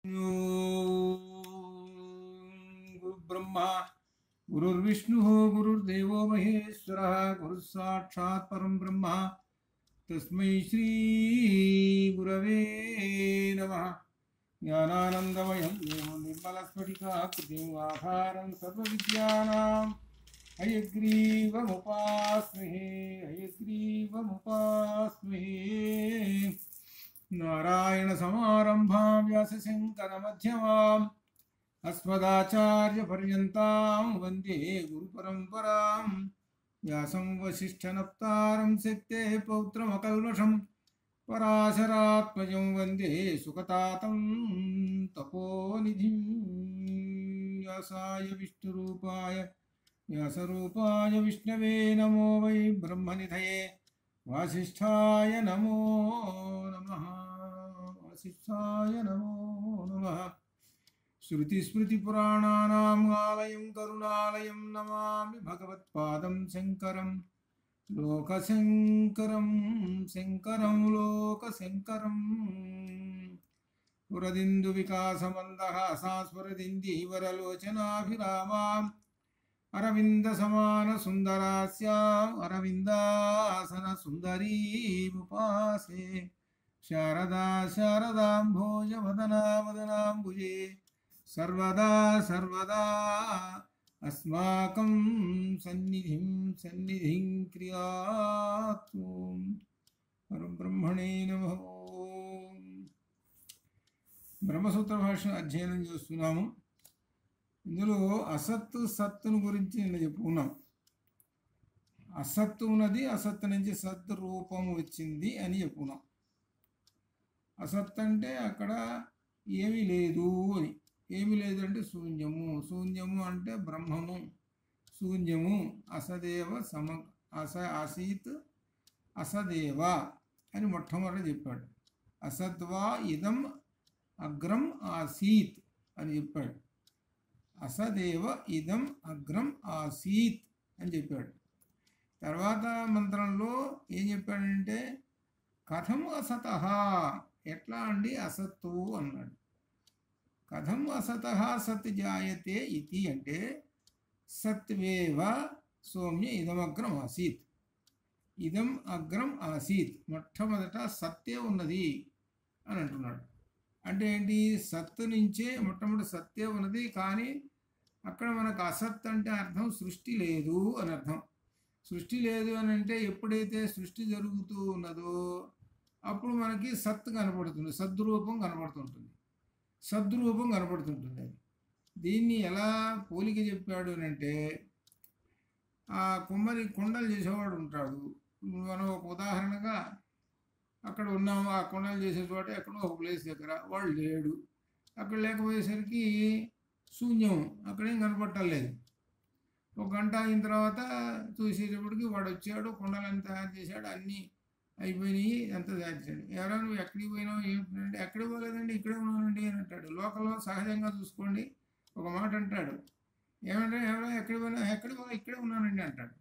गुरु ब्रह्मा गुरुर्विष्णुः गुरुर्देवो महेश्वरः गुरुः साक्षात् परं ब्रह्म तस्मै श्री गुरवे नमः। ज्ञानानन्दमयं देवं निर्मलस्फटिकाकृतिम् आधारं सर्वविद्यानां हयग्रीवमुपास्महे नारायण समारंभां व्यासशंकरमध्यमाम् अस्मदाचार्यपर्यन्तां वन्दे गुरुपरम्परां व्यासं वसिष्ठनप्तारं शक्तेः पौत्रमकल्मषं पराशरात्मजं वन्दे सुखतातं तपोनिधिं व्यासाय व्यासरूपाय विष्णवे नमो वै ब्रह्मनिधये वासिष्ठाय नमो नमः। श्रुतिस्मृतिपुराणानाम् आलयं करुणालयं नमामि भगवत्पादं शङ्करं लोकशङ्करं स्फुरदिन्दुविकासमन्दहासास्फुरदिन्दीवरलोचनाभिरामाम् अरविन्दसमानसुन्दरास्याम् अरविन्दासनसुन्दरीमुपासे शारदाम्भोजवदनाम्बुजे सर्वदा अस्माकं सन्निधिं क्रियातु। परब्रह्मणे नमः। బ్రహ్మసూత్ర భాష అధ్యయనం చేస్తున్నాము. ఇందులో అసత్తు సత్తును గురించి నిన్న చెప్పుకున్నాం. అసత్తు ఉన్నది, అసత్తు నుంచి సత్ రూపం వచ్చింది అని చెప్పుకున్నాం. అసత్ అంటే అక్కడ ఏమీ లేదు అని. ఏమీ లేదు అంటే శూన్యము. శూన్యము అంటే బ్రహ్మము. శూన్యము అసదేవ ఆసీత్ అసదేవ అని మొట్టమొదటి చెప్పాడు. అసద్వా ఇదం అగ్రం ఆసీత్ అని చెప్పాడు. అసదేవ ఇదం అగ్రం ఆసీత్ అని చెప్పాడు. తర్వాత మంత్రంలో ఏం చెప్పాడంటే కథం అసతః, ఎట్లా అండి అసత్తు అన్నాడు. కథం అసతః సత్ జాయతే ఇది అంటే సత్వేవ సౌమ్య ఇదమగ్రం ఆసీత్, ఇదం అగ్రం ఆసీత్, మొట్టమొదట సత్తే ఉన్నది అని అంటున్నాడు. అంటే ఏంటి? సత్తు నుంచే మొట్టమొదటి సత్తే ఉన్నది. కానీ అక్కడ మనకు అసత్ అంటే అర్థం సృష్టి లేదు అని అర్థం. సృష్టి లేదు అని అంటే ఎప్పుడైతే సృష్టి జరుగుతూ ఉన్నదో అప్పుడు మనకి సత్ కనపడుతుంది, సద్రూపం కనపడుతుంటుంది. అది దీన్ని ఎలా పోలిక చెప్పాడు అని అంటే, ఆ కుమ్మరి కుండలు చేసేవాడు ఉంటాడు. మనం ఒక ఉదాహరణగా అక్కడ ఉన్నాము, ఆ కుండలు చేసే చోట ఎక్కడో ఒక ప్లేస్ దగ్గర వాడు లేడు. అక్కడ లేకపోయేసరికి శూన్యం, అక్కడేం కనపట్టలేదు. ఒక గంట అయిన తర్వాత చూసేటప్పటికి వాడు వచ్చాడు, కుండలను తయారు చేశాడు, అన్నీ అయిపోయినాయి, అంతా తయారు చేశాడు. ఎవరో నువ్వు ఎక్కడికి పోయినావు ఏమిటంటే, ఎక్కడికి పోలేదండి ఇక్కడే ఉన్నానండి అని అంటాడు. లోకల్లో సహజంగా చూసుకోండి ఒక మాట అంటాడు, ఏమంటే ఎవరో ఎక్కడికి పోయినా, ఎక్కడికి పోయినా ఇక్కడే ఉన్నానండి అంటాడు.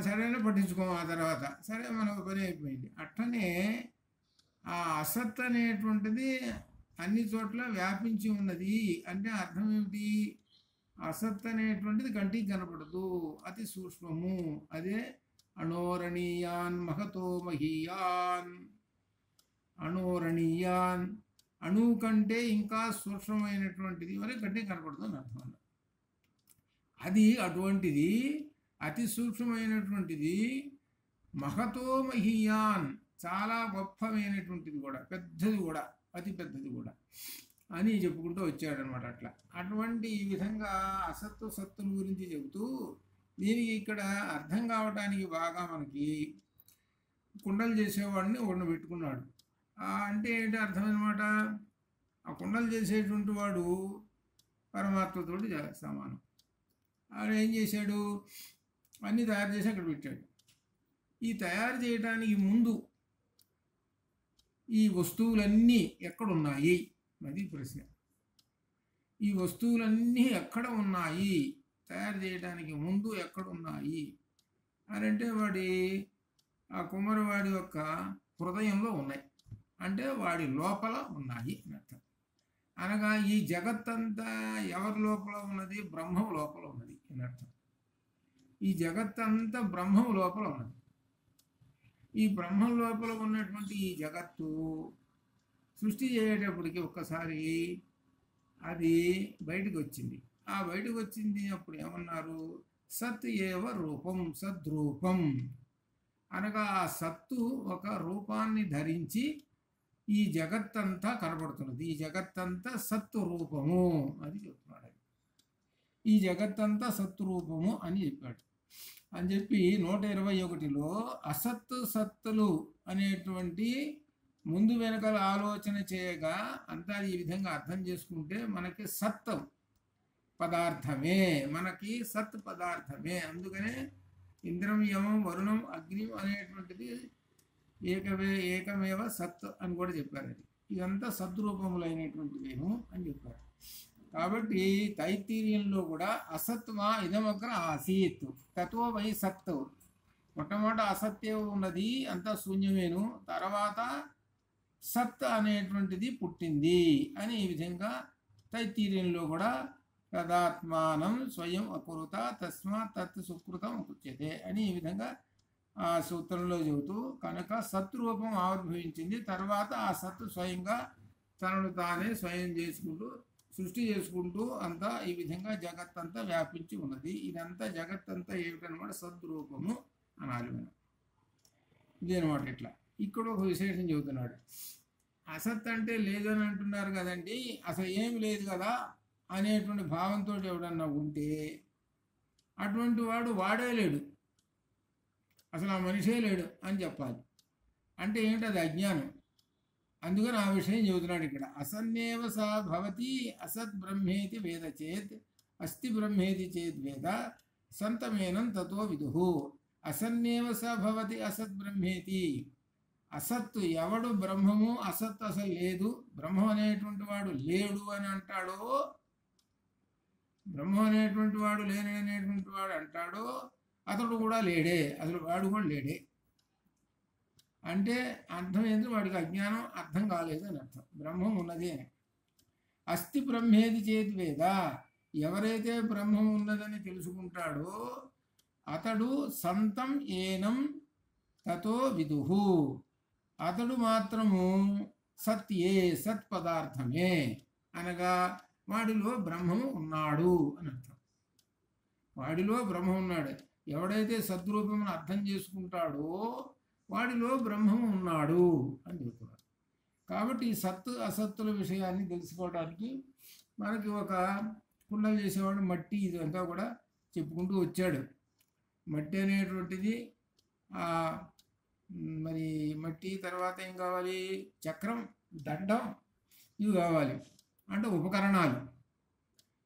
సరేనా పట్టించుకోము. ఆ తర్వాత సరే మనకు పని అయిపోయింది. అట్లనే ఆ అసత్ అనేటువంటిది అన్ని చోట్ల వ్యాపించి ఉన్నది. అంటే అర్థం ఏమిటి? అసత్ అనేటువంటిది కంటికి కనపడదు, అతి సూక్ష్మము. అదే అణోరణీయాన్ మహతో మహీయాన్. అణోరణీయాన్, అణువు కంటే ఇంకా సూక్ష్మమైనటువంటిది అని కంటికి కనపడదు అని అర్థం. అది అటువంటిది, అతి సూక్ష్మమైనటువంటిది. మహతో మహీయాన్, చాలా గొప్పమైనటువంటిది కూడా, పెద్దది కూడా, అతి పెద్దది కూడా అని చెప్పుకుంటూ వచ్చాడనమాట. అటువంటి ఈ విధంగా అసత్తు సత్తుల గురించి చెబుతూ, దీనికి ఇక్కడ అర్థం కావడానికి బాగా మనకి కుండలు చేసేవాడిని ఒకడిని పెట్టుకున్నాడు. అంటే ఏంటి అర్థం అనమాట? ఆ కుండలు చేసేటువంటి వాడు పరమాత్మతోటి సమానం. ఆయన ఏం చేశాడు? అన్నీ తయారు చేసి అక్కడ పెట్టాడు. ఈ తయారు చేయడానికి ముందు ఈ వస్తువులన్నీ ఎక్కడున్నాయి? అది ప్రశ్న. ఈ వస్తువులన్నీ ఎక్కడ ఉన్నాయి? తయారు చేయడానికి ముందు ఎక్కడున్నాయి అని అంటే వాడి ఆ కుమ్మరివాడి యొక్క హృదయంలో ఉన్నాయి, అంటే వాడి లోపల ఉన్నాయి అని అర్థం. అనగా ఈ జగత్తంతా ఎవరి లోపల ఉన్నది? బ్రహ్మం లోపల ఉన్నది అని అర్థం. ఈ జగత్తంతా బ్రహ్మం లోపల ఉన్నది. ఈ బ్రహ్మం లోపల ఉన్నటువంటి ఈ జగత్తు సృష్టి చేసేటప్పటికి ఒక్కసారి అది బయటకు వచ్చింది. ఆ బయటకు వచ్చింది అప్పుడు ఏమన్నారు? సత్ ఏవ రూపం, సద్రూపం. అనగా ఆ సత్తు ఒక రూపాన్ని ధరించి ఈ జగత్తంతా కనబడుతున్నది. ఈ జగత్తంతా సత్తు రూపము అని చెప్తున్నాడు. ఈ జగత్తంతా సత్తు రూపము అని చెప్పాడు. అని చెప్పి 121లో అసత్తు సత్తులు అనేటువంటి ముందు వెనకాల ఆలోచన చేయగా అంతా ఈ విధంగా అర్థం చేసుకుంటే మనకి సత్ పదార్థమే, మనకి సత్ పదార్థమే. అందుకనే ఇంద్రం, యమం, వరుణం, అగ్ని అనేటువంటిది ఏకమేవ సత్ అని కూడా చెప్పారు. అది ఇదంతా సద్రూపములైనటువంటివేను అని చెప్పారు. కాబట్టి తైత్తిరీయంలో కూడా అసత్వా ఇదమగ్ర ఆసీత్ తత్వ వై సత్. మొట్టమొదట అసత్యం ఉన్నది, అంతా శూన్యమేను, తర్వాత సత్ అనేటువంటిది పుట్టింది అని ఈ విధంగా తైత్తిరీయంలో కూడా తదాత్మానం స్వయం అకురుత తస్మాత్ తత్ సుకృతం ఉచ్యతే అని ఈ విధంగా ఆ సూత్రంలో చెబుతూ, కనుక సత్రూపం ఆవిర్భవించింది, తర్వాత ఆ సత్తు స్వయంగా తనను తానే స్వయం చేసుకుంటూ సృష్టి చేసుకుంటూ అంతా ఈ విధంగా జగత్తంతా వ్యాపించి ఉన్నది. ఇదంతా జగత్తంతా ఏమిటనమాట? సద్రూపము అనాలి మనం. ఇదేనమాట. ఇట్లా ఇక్కడ ఒక విశేషం చెబుతున్నాడు. అసత్ అంటే లేదని అంటున్నారు కదండి, అసలు ఏమి లేదు కదా అనేటువంటి భావంతో ఎవడన్నా ఉంటే అటువంటి వాడు వాడే లేడు, అసలు ఆ మనిషే లేడు అని చెప్పాలి. అంటే ఏంటి? అది అజ్ఞానం. అందుకని ఆ విషయం చెబుతున్నాడు ఇక్కడ. అసన్నేవ సా భవతి అసత్ బ్రహ్మేతి వేద చేత్ అస్తి బ్రహ్మేతి చేద్ వేద సంతమేనం తతో విదుహు. అసన్నేవ సా భవతి అసత్ బ్రహ్మేతి. అసత్తు ఎవడు బ్రహ్మము, అసత్ అసలు లేదు, బ్రహ్మం అనేటువంటి వాడు లేడు అని అంటాడో, బ్రహ్మం అనేటువంటి వాడు లేననేటువంటి వాడు అంటాడో, అతడు కూడా లేడే, అసలు వాడు కూడా లేడే. అంటే అర్థం ఏంటి? వాడికి అజ్ఞానం అర్థం కాలేదు అని అర్థం. బ్రహ్మం ఉన్నది అని. అస్థి బ్రహ్మేది చేతి వేద. ఎవరైతే బ్రహ్మం ఉన్నదని తెలుసుకుంటాడో అతడు సంతం ఏనం తతో విదుహు. అతడు మాత్రము సత్యే, సత్పదార్థమే, అనగా వాడిలో బ్రహ్మము ఉన్నాడు అని అర్థం. వాడిలో బ్రహ్మం ఉన్నాడు. ఎవడైతే సద్రూపమును అర్థం చేసుకుంటాడో వాడిలో బ్రహ్మము ఉన్నాడు అని చెప్తున్నారు. కాబట్టి ఈ సత్తు అసత్తుల విషయాన్ని తెలుసుకోవడానికి మనకి ఒక కుండలు చేసేవాడు మట్టి ఇదంతా కూడా చెప్పుకుంటూ వచ్చాడు. మట్టి అనేటువంటిది మరి మట్టి తర్వాత ఏం కావాలి? చక్రం, దండం, ఇవి కావాలి. అంటే ఉపకరణాలు.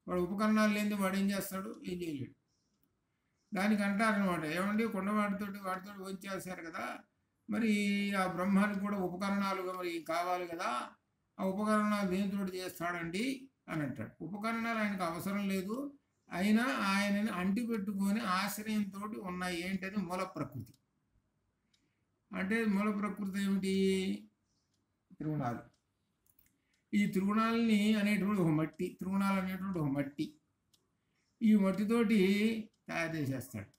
వాడు ఉపకరణాలు లేనిది వాడు ఏం చేస్తాడు? ఏం చేయలేడు. దానికి అంటారనమాట, ఏమండి వాటితో వంచేశారు కదా, మరి ఆ బ్రహ్మానికి కూడా ఉపకరణాలుగా మరి కావాలి కదా, ఆ ఉపకరణాలు దేనితో చేస్తాడండి అని అంటాడు. ఉపకరణాలు ఆయనకు అవసరం లేదు, అయినా ఆయనని అంటిపెట్టుకొని ఆశ్రయంతో ఉన్నాయి. ఏంటది? మూల ప్రకృతి. అంటే మూల ప్రకృతి ఏమిటి? త్రిగుణాలు. ఈ త్రిగుణాలని అనేటువంటి ఒక మట్టి, త్రిగుణాలు అనేటువంటి ఒక మట్టి, ఈ మట్టితోటి తయారు చేసేస్తాడు.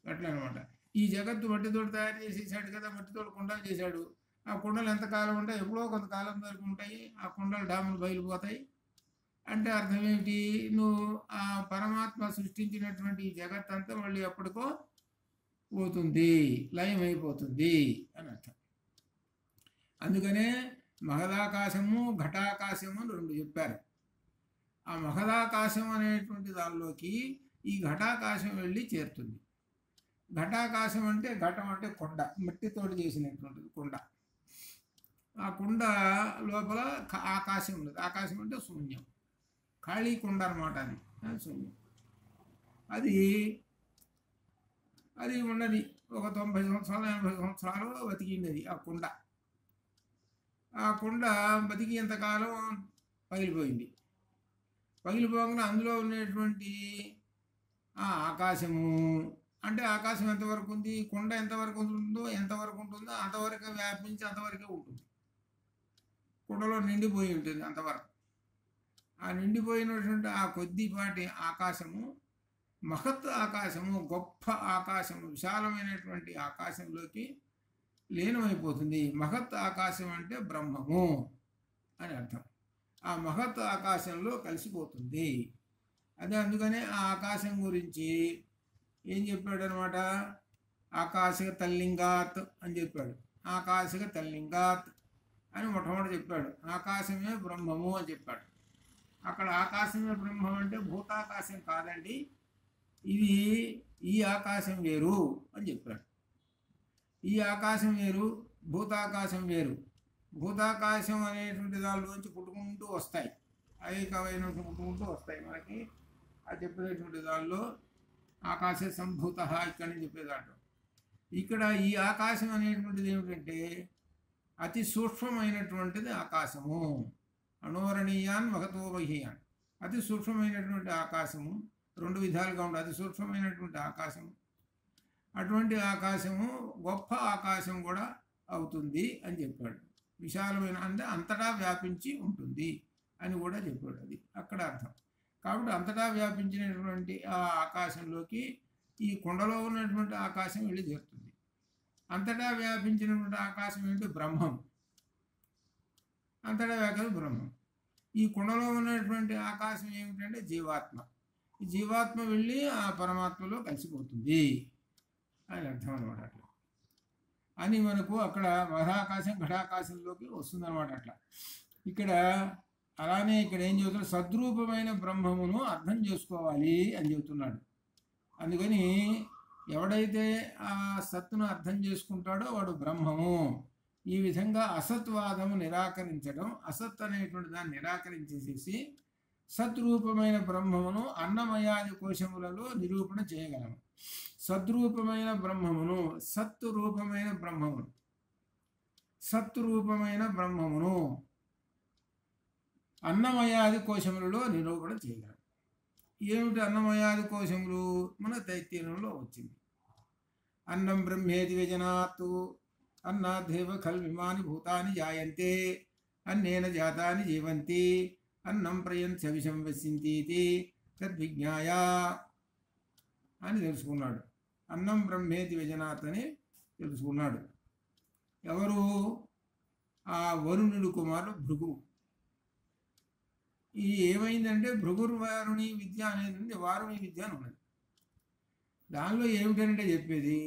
అట్లా అనమాట. ఈ జగత్తు మట్టితోటి తయారు చేసేసాడు కదా, మట్టితోటి కుండలు చేశాడు. ఆ కుండలు ఎంతకాలం ఉంటాయి? ఎప్పుడో కొంతకాలం వరకు ఉంటాయి. ఆ కుండలు డాములు బయలుపోతాయి. అంటే అర్థం ఏమిటి? నువ్వు ఆ పరమాత్మ సృష్టించినటువంటి ఈ జగత్ అంతా మళ్ళీ ఎప్పటికో పోతుంది, లయమైపోతుంది అని అర్థం. అందుకనే మహదాకాశము, ఘటాకాశము అని రెండు చెప్పారు. ఆ మహదాకాశం అనేటువంటి దానిలోకి ఈ ఘటాకాశం వెళ్ళి చేరుతుంది. ఘటాకాశం అంటే, ఘటం అంటే కొండ, మట్టితోటి చేసినటువంటిది కుండ. ఆ కుండ లోపల ఆకాశం ఉండదు. ఆకాశం అంటే శూన్యం, ఖాళీ కుండ అనమాట. అది శూన్యం. అది ఉన్నది. ఒక 90 సంవత్సరాలు 80 సంవత్సరాలు బతికింది అది. ఆ కుండ బతికి ఎంతకాలం పగిలిపోయింది. పగిలిపోగానే అందులో ఉన్నటువంటి ఆ ఆకాశము, అంటే ఆకాశం ఎంతవరకు ఉంది, కొండ ఎంతవరకు ఉంటుందో అంతవరకు వ్యాపించి అంతవరకే ఉంటుంది. కుండలో నిండిపోయి ఉంటుంది అంతవరకు. ఆ నిండిపోయినటువంటి ఆ కొద్దిపాటి ఆకాశము మహత్ ఆకాశము, గొప్ప ఆకాశము, విశాలమైనటువంటి ఆకాశంలోకి లీనమైపోతుంది. మహత్ ఆకాశం అంటే బ్రహ్మము అని అర్థం. ఆ మహత్ ఆకాశంలో కలిసిపోతుంది. అదే అందుకనే ఆ ఆకాశం గురించి ఏం చెప్పాడు అనమాట, ఆకాశిక తల్లింగాత్ అని చెప్పాడు. ఆకాశిక తల్లింగాత్ అని మొట్టమొదటి చెప్పాడు. ఆకాశమే బ్రహ్మము అని చెప్పాడు. అక్కడ ఆకాశమే బ్రహ్మం అంటే భూతాకాశం కాదండి, ఇది ఈ ఆకాశం వేరు అని చెప్పాడు. ఈ ఆకాశం వేరు, భూతాకాశం వేరు. భూతాకాశం అనేటువంటి దానిలోంచి పుట్టుకుంటూ వస్తాయి, ఐకమైన పుట్టుకుంటూ వస్తాయి మనకి. అది చెప్పేటువంటి దానిలో ఆకాశ సంభూత ఇక్కడ నుంచి చెప్పేదాంట్లో. ఇక్కడ ఈ ఆకాశం అనేటువంటిది ఏమిటంటే అతి సూక్ష్మమైనటువంటిది ఆకాశము. అణోరణీయాన్ మహతోమహీయాన్, అతి సూక్ష్మమైనటువంటి ఆకాశము. రెండు విధాలుగా ఉండే అతి సూక్ష్మమైనటువంటి ఆకాశము, అటువంటి ఆకాశము గొప్ప ఆకాశం కూడా అవుతుంది అని చెప్పాడు. విశాలమైన అంటే అంతటా వ్యాపించి ఉంటుంది అని కూడా చెప్పాడు. అది అక్కడ అర్థం. కాబట్టి అంతటా వ్యాపించినటువంటి ఆ ఆకాశంలోకి ఈ కుండలో ఉన్నటువంటి ఆకాశం వెళ్ళి చేరుతుంది. అంతటా వ్యాపించినటువంటి ఆకాశం ఏంటి, బ్రహ్మం. అంతటా వ్యాపించిన బ్రహ్మం. ఈ కుండలో ఉన్నటువంటి ఆకాశం ఏమిటంటే జీవాత్మ. ఈ జీవాత్మ వెళ్ళి ఆ పరమాత్మలో కలిసిపోతుంది అని అర్థం అనమాట. అట్లా అని మనకు అక్కడ మహాకాశం ఘటాకాశంలోకి వస్తుందన్నమాట. అట్లా ఇక్కడ అలానే ఇక్కడ ఏం చెబుతున్నాడు, సద్రూపమైన బ్రహ్మమును అర్థం చేసుకోవాలి అని చెబుతున్నాడు. అందుకని ఎవడైతే ఆ సత్తును అర్థం చేసుకుంటాడో వాడు బ్రహ్మము. ఈ విధంగా అసత్వాదము నిరాకరించడం, అసత్ అనేటువంటి దాన్ని నిరాకరించేసేసి సద్రూపమైన బ్రహ్మమును అన్నమయాది కోశములలో నిరూపణ చేయగలము. సద్రూపమైన బ్రహ్మమును, సత్తు రూపమైన బ్రహ్మమును, సత్తు రూపమైన బ్రహ్మమును అన్నమయాది కోశములలో నిరూపణ చేయగలము. ఏమిటి అన్నమయాది కోశములు? మన తైత్రీయంలో వచ్చింది. అన్నం బ్రహ్మేతి వ్యజనాత్ అన్నాదేవ ఖల్విమాని భూతాని జాయంతే అన్నేన జాతాని జీవంతి అన్నం ప్రయంత్య విషం వసింతీతి తద్విజ్ఞాయ అని తెలుసుకున్నాడు. అన్నం బ్రహ్మేతి వ్యజనాత్ అని తెలుసుకున్నాడు. ఎవరు? ఆ వరుణుడు కుమారుడు భృగువు. ఈ ఏమైందంటే భృగుర్వారుణి విద్య అనేది ఉంది, వారుణి విద్య అని ఉన్నది. దానిలో ఏమిటంటే చెప్పేది,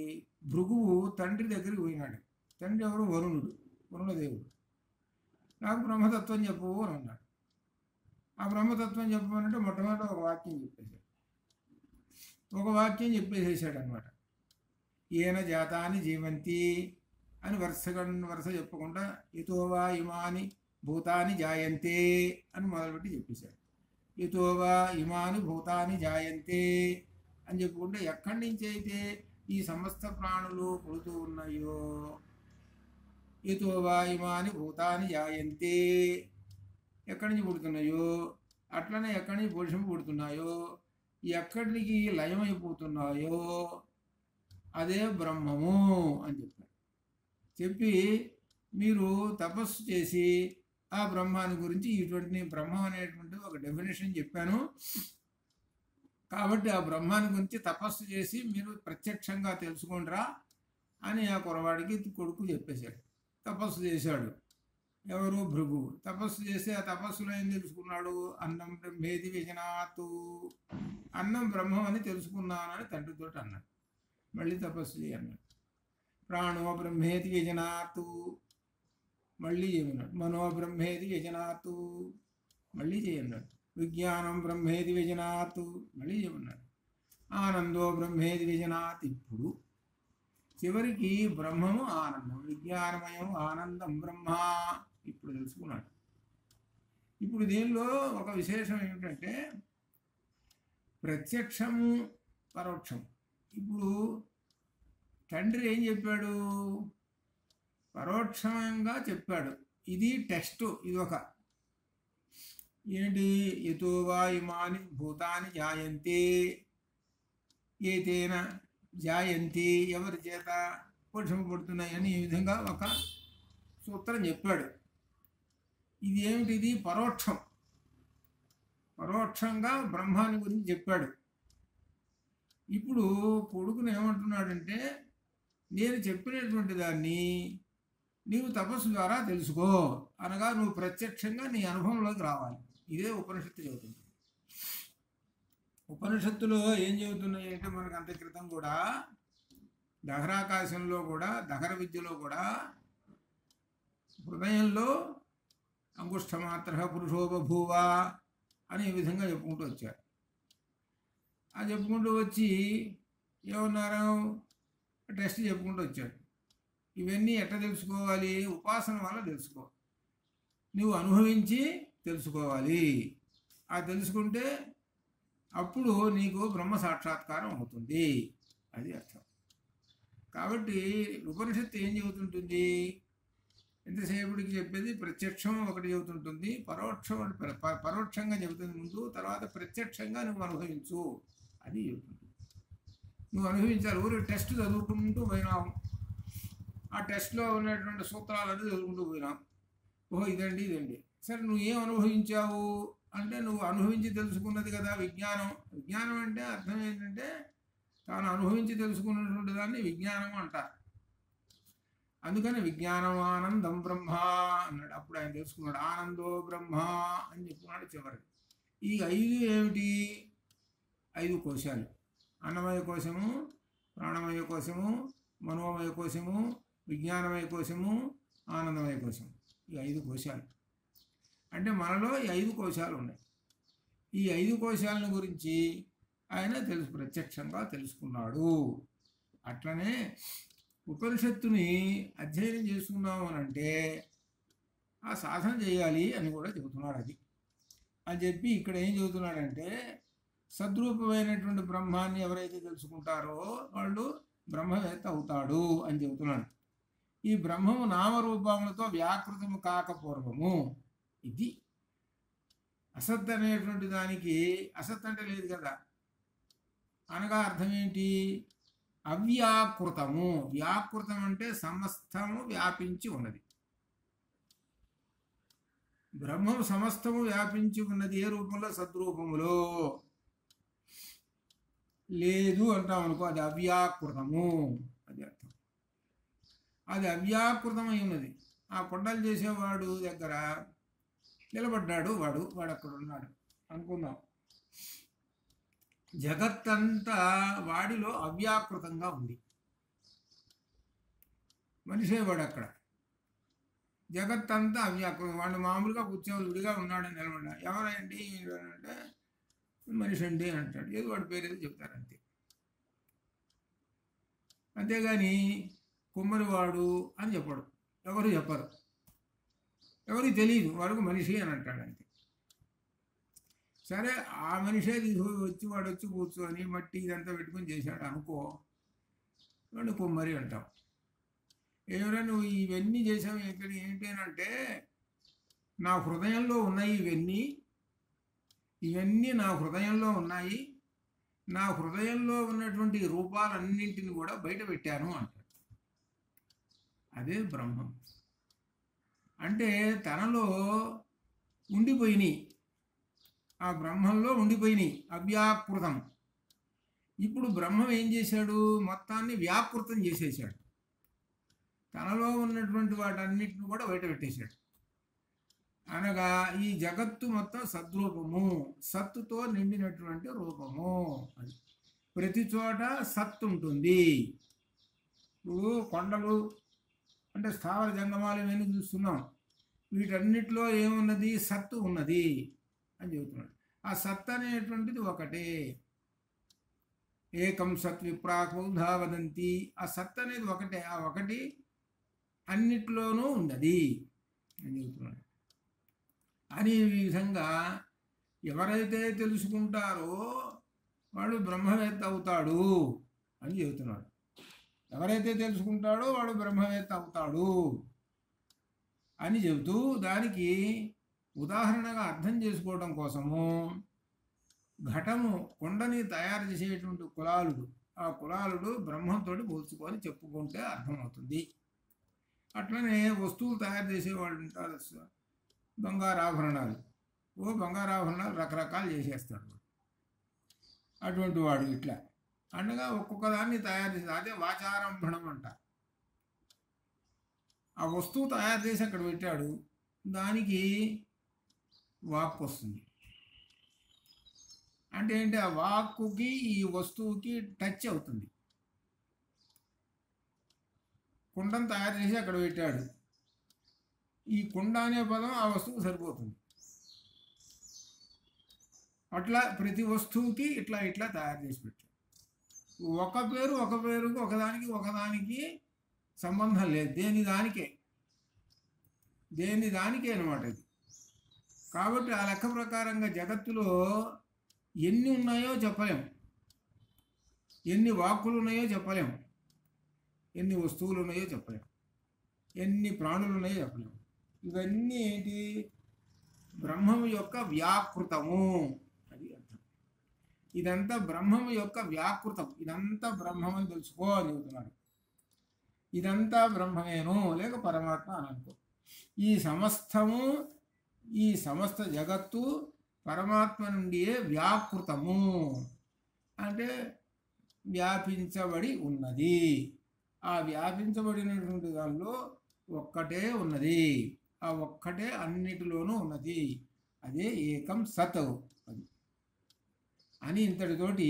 భృగువు తండ్రి దగ్గరికి పోయినాడు. తండ్రి ఎవరు? వరుణుడు, వరుణదేవుడు. నాకు బ్రహ్మతత్వం చెప్పు అని అన్నాడు. ఆ బ్రహ్మతత్వం చెప్పమనంటే మొట్టమొదటి ఒక వాక్యం చెప్పేశాడు. ఒక వాక్యం చెప్పేసేసాడు అనమాట. ఏన జాతాని జీవంతి అని వరుస చెప్పకుండా ఇతోవా ఇమాని భూతాని జాయంతే అని మొదలుపెట్టి చెప్పేశాడు. ఇతోవా ఇమాని భూతాని జాయంతే అని చెప్పుకుంటే ఎక్కడి నుంచి అయితే ఈ సమస్త ప్రాణులు పుడుతూ ఉన్నాయో, ఇతోవా ఇమాని భూతాని జాయంతే, ఎక్కడి నుంచి పుడుతున్నాయో అట్లనే ఎక్కడి నుంచి పురుషం పుడుతున్నాయో, ఎక్కడికి లయమైపోతున్నాయో అదే బ్రహ్మము అని చెప్పాడు. చెప్పి మీరు తపస్సు చేసి ఆ బ్రహ్మాన్ని గురించి ఇటువంటి బ్రహ్మం అనేటువంటి ఒక డెఫినేషన్ చెప్పాను కాబట్టి ఆ బ్రహ్మాన్ని గురించి తపస్సు చేసి మీరు ప్రత్యక్షంగా తెలుసుకుంటారా అని ఆ కురవాడికి కొడుకు చెప్పేశాడు. తపస్సు చేశాడు. ఎవరు? భృగు. తపస్సు చేసి ఆ తపస్సులో ఏం తెలుసుకున్నాడు? అన్నం బ్రహ్మేది వ్యజనాతు, అన్నం బ్రహ్మం అని తెలుసుకున్నానని తండ్రితో అన్నాడు. మళ్ళీ తపస్సు చేయన్నాడు. ప్రాణో బ్రహ్మేది వ్యజనాతు, మళ్ళీ చేయమన్నాడు. మనో బ్రహ్మేది వ్యజనాతు, మళ్ళీ చేయన్నాడు. విజ్ఞానం బ్రహ్మేది వ్యజనాతు, మళ్ళీ చేయమన్నాడు. ఆనందో బ్రహ్మేది వ్యజనాత్. ఇప్పుడు చివరికి బ్రహ్మము ఆనందం, విజ్ఞానమయం ఆనందం బ్రహ్మ ఇప్పుడు తెలుసుకున్నాడు. ఇప్పుడు దీనిలో ఒక విశేషం ఏమిటంటే ప్రత్యక్షము పరోక్షం. ఇప్పుడు తండ్రి ఏం చెప్పాడు? పరోక్షంగా చెప్పాడు. ఇది టెక్స్ట్, ఇది ఒక ఏంటి? యతో వా ఇమాని భూతాని జాయంతే ఏతేన జాయంతి ఎవరి చేత పోషింపబడుతున్నాయని ఈ విధంగా ఒక సూత్రం చెప్పాడు. ఇది ఏమిటిది? పరోక్షంగా బ్రహ్మాన్ని గురించి చెప్పాడు. ఇప్పుడు కొడుకుని ఏమంటున్నాడంటే, నేను చెప్పినటువంటి దాన్ని నీవు తపస్సు ద్వారా తెలుసుకో, అనగా నువ్వు ప్రత్యక్షంగా నీ అనుభవంలోకి రావాలి. ఇదే ఉపనిషత్తు చెబుతుంది. ఉపనిషత్తులో ఏం చెబుతున్నాయి అంటే, మనకు అంత క్రితం కూడా దహరాకాశంలో కూడా, దహర విద్యలో కూడా హృదయంలో అంగుష్ఠమాత్ర పురుషో బభూవ అని ఈ విధంగా చెప్పుకుంటూ వచ్చారు. ఆ చెప్పుకుంటూ వచ్చి ఏమన్నారు? టెస్ట్ చెప్పుకుంటూ వచ్చాడు. ఇవన్నీ ఎట్లా తెలుసుకోవాలి? ఉపాసన వల్ల తెలుసుకో, నువ్వు అనుభవించి తెలుసుకోవాలి. ఆ తెలుసుకుంటే అప్పుడు నీకు బ్రహ్మ సాక్షాత్కారం అవుతుంది. అది అర్థం. కాబట్టి ఉపనిషత్తు ఏం చెబుతుంటుంది? ఎంతసేపటికి చెప్పేది ప్రత్యక్షం ఒకటి చెబుతుంటుంది, పరోక్షంగా చెబుతుంది ముందు, తర్వాత ప్రత్యక్షంగా నువ్వు అనుభవించు అది చెబుతుంది. నువ్వు అనుభవించాలి. ఊరు టెస్ట్ చదువుకుంటూ పోయినావు, ఆ టెస్ట్లో ఉన్నటువంటి సూత్రాలన్నీ చదువుకుంటూ పోయినావు. ఓహో ఇదండి. సరే నువ్వు ఏం అనుభవించావు అంటే, నువ్వు అనుభవించి తెలుసుకున్నది కదా విజ్ఞానం. విజ్ఞానం అంటే అర్థం ఏంటంటే, తాను అనుభవించి తెలుసుకున్నటువంటి దాన్ని విజ్ఞానం అంటారు. అందుకని విజ్ఞానం ఆనందం బ్రహ్మ అన్నాడు. అప్పుడు ఆయన తెలుసుకున్నాడు ఆనందో బ్రహ్మ అని చెప్పుకున్నాడు చివరికి. ఈ 5 ఏమిటి? 5 కోశాలు. అన్నమయ కోశము, ప్రాణమయ కోశము, మనోమయ కోశము, విజ్ఞానమయ కోశము, ఆనందమయ కోశము. ఈ 5 కోశాలు. అంటే మనలో ఈ 5 కోశాలు ఉన్నాయి. ఈ 5 కోశాలను గురించి ఆయన ప్రత్యక్షంగా తెలుసుకున్నాడు. అట్లనే ఉపనిషత్తుని అధ్యయనం చేసుకున్నాము అని అంటే ఆ సాధన చేయాలి అని కూడా చెబుతున్నాడు. అది అని చెప్పి ఇక్కడ ఏం చెబుతున్నాడంటే, సద్రూపమైనటువంటి బ్రహ్మాన్ని ఎవరైతే తెలుసుకుంటారో వాళ్ళు బ్రహ్మవేత్త అవుతాడు అని చెబుతున్నాడు. ఈ బ్రహ్మము నామరూపములతో వ్యాకృతము కాకపూర్వము. ఇది అసత్ అనేటువంటి దానికి అసత్ అంటే లేదు కదా, అనగా అర్థం ఏంటి? అవ్యాకృతము. వ్యాకృతం అంటే సమస్తము వ్యాపించి ఉన్నది. బ్రహ్మము సమస్తము వ్యాపించి ఉన్నది. ఏ రూపంలో? సద్రూపములో. లేదు అంటాం అనుకో, అది అవ్యాకృతము. అది అర్థం. అది అవ్యాకృతమై ఉన్నది. ఆ కొండలు చేసేవాడు దగ్గర నిలబడ్డాడు, వాడు అక్కడ ఉన్నాడు అనుకుందాం. జగత్తంతా వాడిలో అవ్యాకృతంగా ఉంది. మనిషే వాడు అక్కడ. జగత్తంతా అవ్యాకృతం. వాడు మామూలుగా కూర్చోవాలి, విడిగా ఉన్నాడని నిలబడ్డా. ఎవరండి అంటే మనిషి అండి అని అంటాడు. ఏదో వాడి పేరు ఏదో చెప్తారు అంతే. అంతేగాని కుమ్మరివాడు అని చెప్పడు, ఎవరు చెప్పరు, ఎవరికి తెలియదు, వాడికి మనిషి అని అంటాడు అంతే. సరే ఆ మనిషే వాడు వచ్చి కూర్చొని మట్టి ఇదంతా పెట్టుకొని చేశాడు అనుకో, వాడు కుమ్మరి అంటాం. ఏమైనా నువ్వు ఇవన్నీ చేసావు ఇక్కడ ఏంటి అంటే, నా హృదయంలో ఉన్నాయి ఇవన్నీ నా హృదయంలో ఉన్నాయి, నా హృదయంలో ఉన్నటువంటి రూపాలన్నింటిని కూడా బయట పెట్టాను అంటాడు. అదే బ్రహ్మం అంటే. తనలో ఉండిపోయినాయి, ఆ బ్రహ్మంలో ఉండిపోయినాయి, అవ్యాకృతం. ఇప్పుడు బ్రహ్మం ఏం చేశాడు? మొత్తాన్ని వ్యాకృతం చేసేసాడు. తనలో ఉన్నటువంటి వాటన్నిటిని కూడా బయట పెట్టేశాడు. అనగా ఈ జగత్తు మొత్తం సద్రూపము, సత్తుతో నిండినటువంటి రూపము. అది ప్రతి చోట సత్తు ఉంటుంది. ఇప్పుడు కొండలు అంటే స్థావర జంగమాలు ఇవన్నీ చూస్తున్నాం. వీటన్నిటిలో ఏమున్నది? సత్తు ఉన్నది అని చెబుతున్నాడు. ఆ సత్ అనేటువంటిది ఒకటే. ఏకం సత్ విప్రాకౌధా వదంతి. ఆ సత్ అనేది ఒకటే. ఆ ఒకటి అన్నిట్లోనూ ఉన్నది అని చెబుతున్నాడు. అని ఈ విధంగా ఎవరైతే తెలుసుకుంటారో వాడు బ్రహ్మవేత్త అవుతాడు అని చెబుతున్నాడు. ఎవరైతే తెలుసుకుంటాడో వాడు బ్రహ్మవేత్త అవుతాడు అని చెబుతూ, దానికి ఉదాహరణగా అర్థం చేసుకోవడం కోసము ఘటము, కొండని తయారు చేసేటువంటి కులాలుడు ఆ కులాలుడు బ్రహ్మంతో పోల్చుకొని చెప్పుకుంటే అర్థమవుతుంది. అట్లనే వస్తువులు తయారు చేసేవాళ్ళు ఉంటారు, బంగారాభరణాలు. బంగారాభరణాలు రకరకాలు చేసేస్తాడు అటువంటి వాడు. ఇట్లా అనగా ఒక్కొక్క దాన్ని తయారు చేసి అదే వాచారంభణం అంట. ఆ వస్తువు తయారు చేసి అక్కడ పెట్టాడు, దానికి వాక్కు వస్తుంది. అంటే ఏంటి, ఆ వాక్కుకి ఈ వస్తువుకి టచ్ అవుతుంది. కుండను తయారు చేసి అక్కడ పెట్టాడు, ఈ కుండ అనే పదం ఆ వస్తువుకు సరిపోతుంది. అట్లా ప్రతి వస్తువుకి ఇట్లా ఇట్లా తయారు చేసి పెట్టాడు. ఒక పేరుకి ఒకదానికి సంబంధం లేదు, దేని దానికే అనమాట ఇది. కాబట్టి ఆ లెక్క ప్రకారంగా జగత్తులో ఎన్ని ఉన్నాయో చెప్పలేం, ఎన్ని వాక్కులు ఉన్నాయో చెప్పలేం, ఎన్ని వస్తువులు ఉన్నాయో చెప్పలేం, ఎన్ని ప్రాణులు ఉన్నాయో చెప్పలేం. ఇవన్నీ ఏంటి, బ్రహ్మము యొక్క వ్యాకృతము. అది అర్థం. ఇదంతా బ్రహ్మము యొక్క వ్యాకృతం, ఇదంతా బ్రహ్మమని తెలుసుకో అని చెబుతున్నాడు. ఇదంతా బ్రహ్మమేను లేక పరమాత్మ అని అనుకో. ఈ సమస్త జగత్తు పరమాత్మ నుండియే వ్యాకృతము, అంటే వ్యాపించబడి ఉన్నది. ఆ వ్యాపించబడినటువంటి దానిలో ఒక్కటే ఉన్నది, ఆ ఒక్కటే అన్నిటిలోనూ ఉన్నది, అదే ఏకం సత్ అది అని ఇంతటితోటి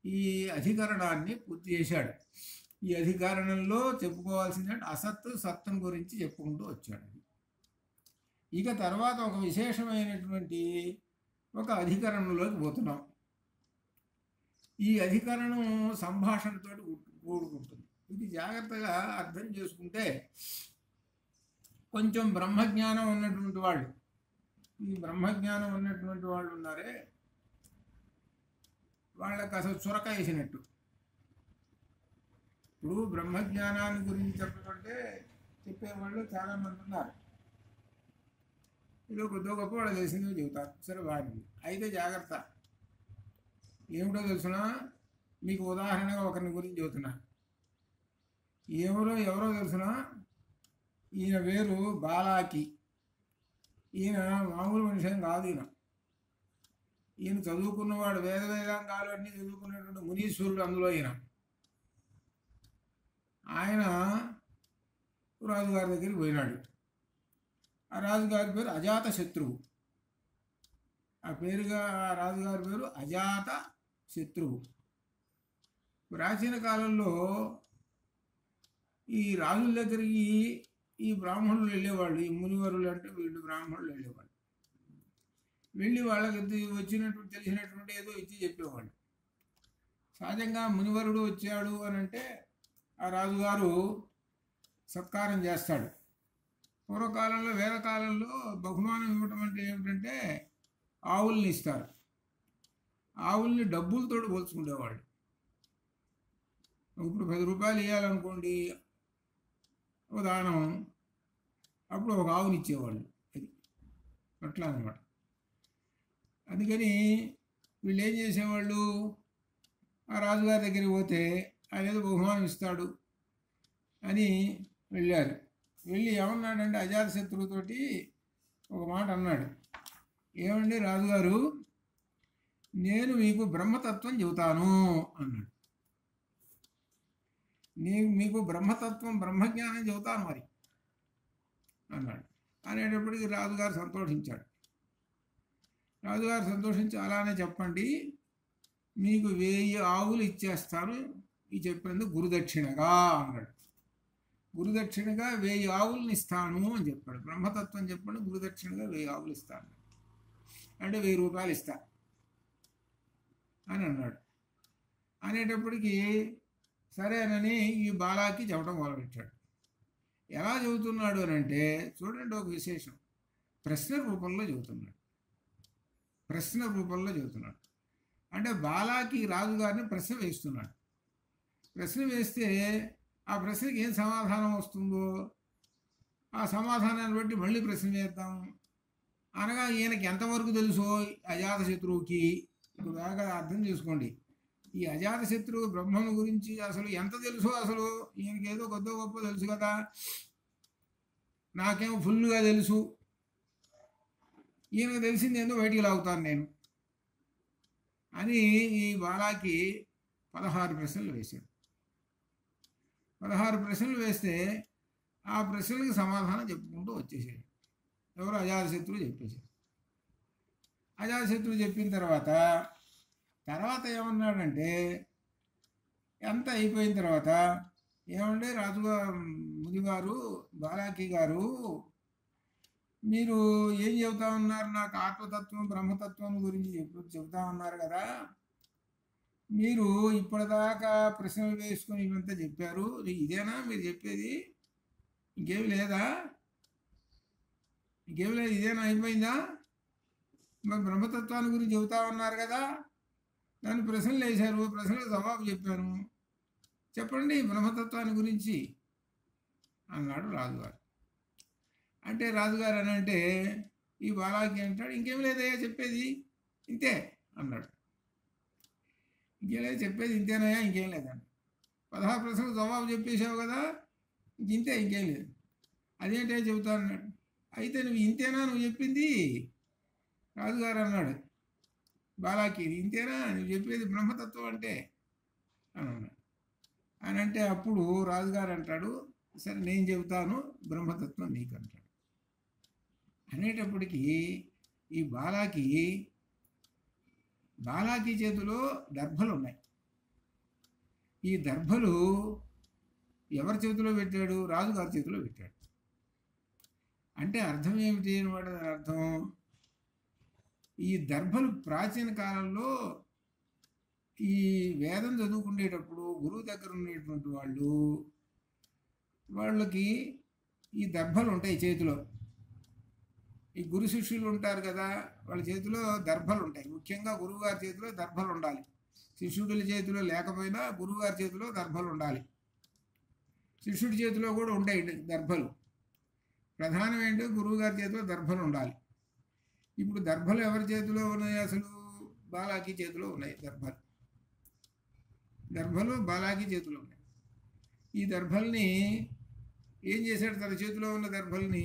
ఈ అధికరణాన్ని పూర్తి చేశాడు. ఈ అధికరణంలో చెప్పుకోవాల్సింది అసత్తు సత్తుని గురించి చెప్పుకుంటూ వచ్చాడు. ఇక తర్వాత ఒక విశేషమైనటువంటి ఒక అధికరణంలోకి పోతున్నాం. ఈ అధికరణం సంభాషణతో కూడుకుంటుంది. ఇది జాగ్రత్తగా అర్థం చేసుకుంటే కొంచెం బ్రహ్మజ్ఞానం ఉన్నటువంటి వాళ్ళు, ఈ బ్రహ్మజ్ఞానం ఉన్నటువంటి వాళ్ళు ఉన్నారే, వాళ్ళకి అసలు చురక వేసినట్టు. ఇప్పుడు బ్రహ్మజ్ఞానాన్ని గురించి చెప్పేవాళ్ళు చాలామంది ఉన్నారు. ఇది కొద్దిగా గొప్ప వాళ్ళు తెలిసిందో చెబుతారు, సరే వారిని. అయితే జాగ్రత్త, ఏమిటో తెలుసునా, మీకు ఉదాహరణగా ఒకరిని గురించి చెబుతున్నా. ఎవరో తెలుసునా, ఈయన పేరు బాలాకి. ఈయన మామూలు మనిషి కాదు. ఈయన చదువుకున్నవాడు, వేదాంగాలు అన్నీ చదువుకున్నటువంటి మునీశ్వరుడు. అందులో ఆయన రాజుగారి దగ్గరికి పోయినాడు. ఆ రాజుగారి పేరు అజాత శత్రువు. ఆ రాజుగారి పేరు అజాత శత్రువు. ప్రాచీన కాలంలో ఈ రాజుల దగ్గరికి ఈ బ్రాహ్మణులు వెళ్ళేవాళ్ళు, ఈ మునివరులు అంటే వీళ్ళు బ్రాహ్మణులు వెళ్ళేవాళ్ళు. వెళ్ళి వాళ్ళకి తెలిసినటువంటి ఏదో ఇచ్చి చెప్పేవాళ్ళు. సహజంగా మునివరుడు వచ్చాడు అని అంటే ఆ రాజుగారు సత్కారం చేస్తాడు. పూర్వకాలంలో వేదకాలంలో బహుమానం ఇవ్వటం అంటే ఏమిటంటే ఆవుల్ని ఇస్తారు. ఆవుల్ని డబ్బులతో పోల్చుకునేవాళ్ళు. ఇప్పుడు 10 రూపాయలు ఇవ్వాలనుకోండి ఒక దానం, అప్పుడు ఒక ఆవుని ఇచ్చేవాళ్ళు. అది అట్లా అన్నమాట. అందుకని వీళ్ళు ఏం చేసేవాళ్ళు, ఆ రాజుగారి దగ్గరికి పోతే ఆయన ఏదో బహుమానం ఇస్తాడు అని వెళ్ళారు. వెళ్ళి ఏమన్నాడంటే అజాతశత్రువుతోటి ఒక మాట అన్నాడు. ఏమండి రాజుగారు, నేను మీకు బ్రహ్మతత్వం చెబుతాను అన్నాడు. నేను మీకు బ్రహ్మతత్వం, బ్రహ్మజ్ఞానం చెబుతాను మరి అన్నాడు. అనేటప్పటికి రాజుగారు సంతోషించాడు. రాజుగారు సంతోషించి అలానే చెప్పండి, మీకు 1000 ఆవులు ఇచ్చేస్తాను ఈ చెప్పినందుకు గురుదక్షిణగా అన్నాడు. గురుదక్షిణగా 1000 ఆవులను ఇస్తాను అని చెప్పాడు. బ్రహ్మతత్వం చెప్పండి, గురుదక్షిణగా 1000 ఆవులు ఇస్తాను అంటే 1000 రూపాయలు ఇస్తా అని అన్నాడు. అనేటప్పటికీ సరేనని ఈ బాలాకి చెప్పడం మొదలుపెట్టాడు. ఎలా చెబుతున్నాడు అని అంటే చూడండి, ఒక విశేషం. ప్రశ్న రూపంలో చెబుతున్నాడు. అంటే బాలాకి రాజుగారిని ప్రశ్న వేస్తున్నాడు. ప్రశ్న వేస్తే ఆ ప్రశ్నకి ఏం సమాధానం వస్తుందో ఆ సమాధానాన్ని బట్టి మళ్ళీ ప్రశ్న వేద్దాం అనగా ఈయనకి ఎంతవరకు తెలుసో అజాతశత్రువుకి. ఇప్పుడు బాగా అర్థం చేసుకోండి. ఈ అజాతశత్రువు బ్రహ్మను గురించి అసలు ఎంత తెలుసో, అసలు ఈయనకి ఏదో కొద్దో గొప్ప తెలుసు కదా, నాకేమో ఫుల్గా తెలుసు, ఈయనకు తెలిసింది ఏందో బయటికి లాగుతాను నేను అని ఈ బాలాకి 16 ప్రశ్నలు వేశాడు. 16 ప్రశ్నలు వేస్తే ఆ ప్రశ్నలకు సమాధానం చెప్పుకుంటూ వచ్చేసాడు. ఎవరు? అజాతశత్రువు చెప్పేశాడు. అజాతశత్రువు చెప్పిన తర్వాత ఏమన్నాడంటే, ఎంత అయిపోయిన తర్వాత, ఏమంటే రాజుగారు, మునిగారు, బాలాకి గారు, మీరు ఏం చెబుతా ఉన్నారు? నాకు ఆత్మతత్వం బ్రహ్మతత్వం గురించి చెబుతా ఉన్నారు కదా, మీరు ఇప్పటిదాకా ప్రశ్నలు వేసుకొని ఇవంతా చెప్పారు, ఇదేనా మీరు చెప్పేది? ఇంకేమి లేదా? ఇంకేమి లేదు, ఇదేనా అయిపోయిందా? మరి బ్రహ్మతత్వాన్ని గురించి చెబుతా ఉన్నారు కదా, దాన్ని ప్రశ్నలు వేశారు, ప్రశ్నలకు జవాబు చెప్పాను, చెప్పండి బ్రహ్మతత్వాన్ని గురించి అన్నాడు రాజుగారు. అంటే రాజుగారు అని అంటే ఈ బాలాకి అంటాడు, ఇంకేం లేదయ్యా చెప్పేది, ఇంతే అన్నాడు. ఇంకేం లేదు చెప్పేది, ఇంతేనయ్యా, ఇంకేం లేదండి. 16 ప్రశ్నలకు జవాబు చెప్పేశావు కదా, ఇంతే, ఇంకేం లేదు. అదేంటే చెబుతా అన్నాడు. అయితే నువ్వు ఇంతేనా నువ్వు చెప్పింది? రాజుగారు అన్నాడు బాలాకి, ఇంతేనా నువ్వు చెప్పేది బ్రహ్మతత్వం అంటే అని అన్నాడు. అని అంటే అప్పుడు రాజుగారు అంటాడు, సరే నేను చెబుతాను బ్రహ్మతత్వం నీకు అంటాడు. అనేటప్పటికీ ఈ బాలాకి చేతిలో దర్భలు ఉన్నాయి. ఈ దర్భలు ఎవరి చేతిలో పెట్టాడు? రాజుగారి చేతిలో పెట్టాడు. అంటే అర్థం ఏమిటి అనమాట? దాని అర్థం, ఈ దర్భలు ప్రాచీన కాలంలో ఈ వేదం చదువుకునేటప్పుడు గురువు దగ్గర ఉండేటువంటి వాళ్ళకి ఈ దర్భలు ఉంటాయి చేతిలో. ఈ గురు శిష్యులు ఉంటారు కదా, వాళ్ళ చేతిలో దర్భలు ఉంటాయి. ముఖ్యంగా గురువుగారి చేతిలో దర్భలు ఉండాలి. శిష్యుడి చేతిలో లేకపోయినా గురువుగారి చేతిలో దర్భలు ఉండాలి. శిష్యుడి చేతిలో కూడా ఉంటాయి దర్భలు. ప్రధానం ఏంటో గురువుగారి చేతిలో దర్భలు ఉండాలి. ఇప్పుడు దర్భలు ఎవరి చేతిలో ఉన్నాయి? అసలు బాలాకి చేతిలో ఉన్నాయి దర్భలు బాలాకి చేతిలో ఉన్నాయి. ఈ దర్భల్ని ఏం చేశాడు? తన చేతిలో ఉన్న దర్భల్ని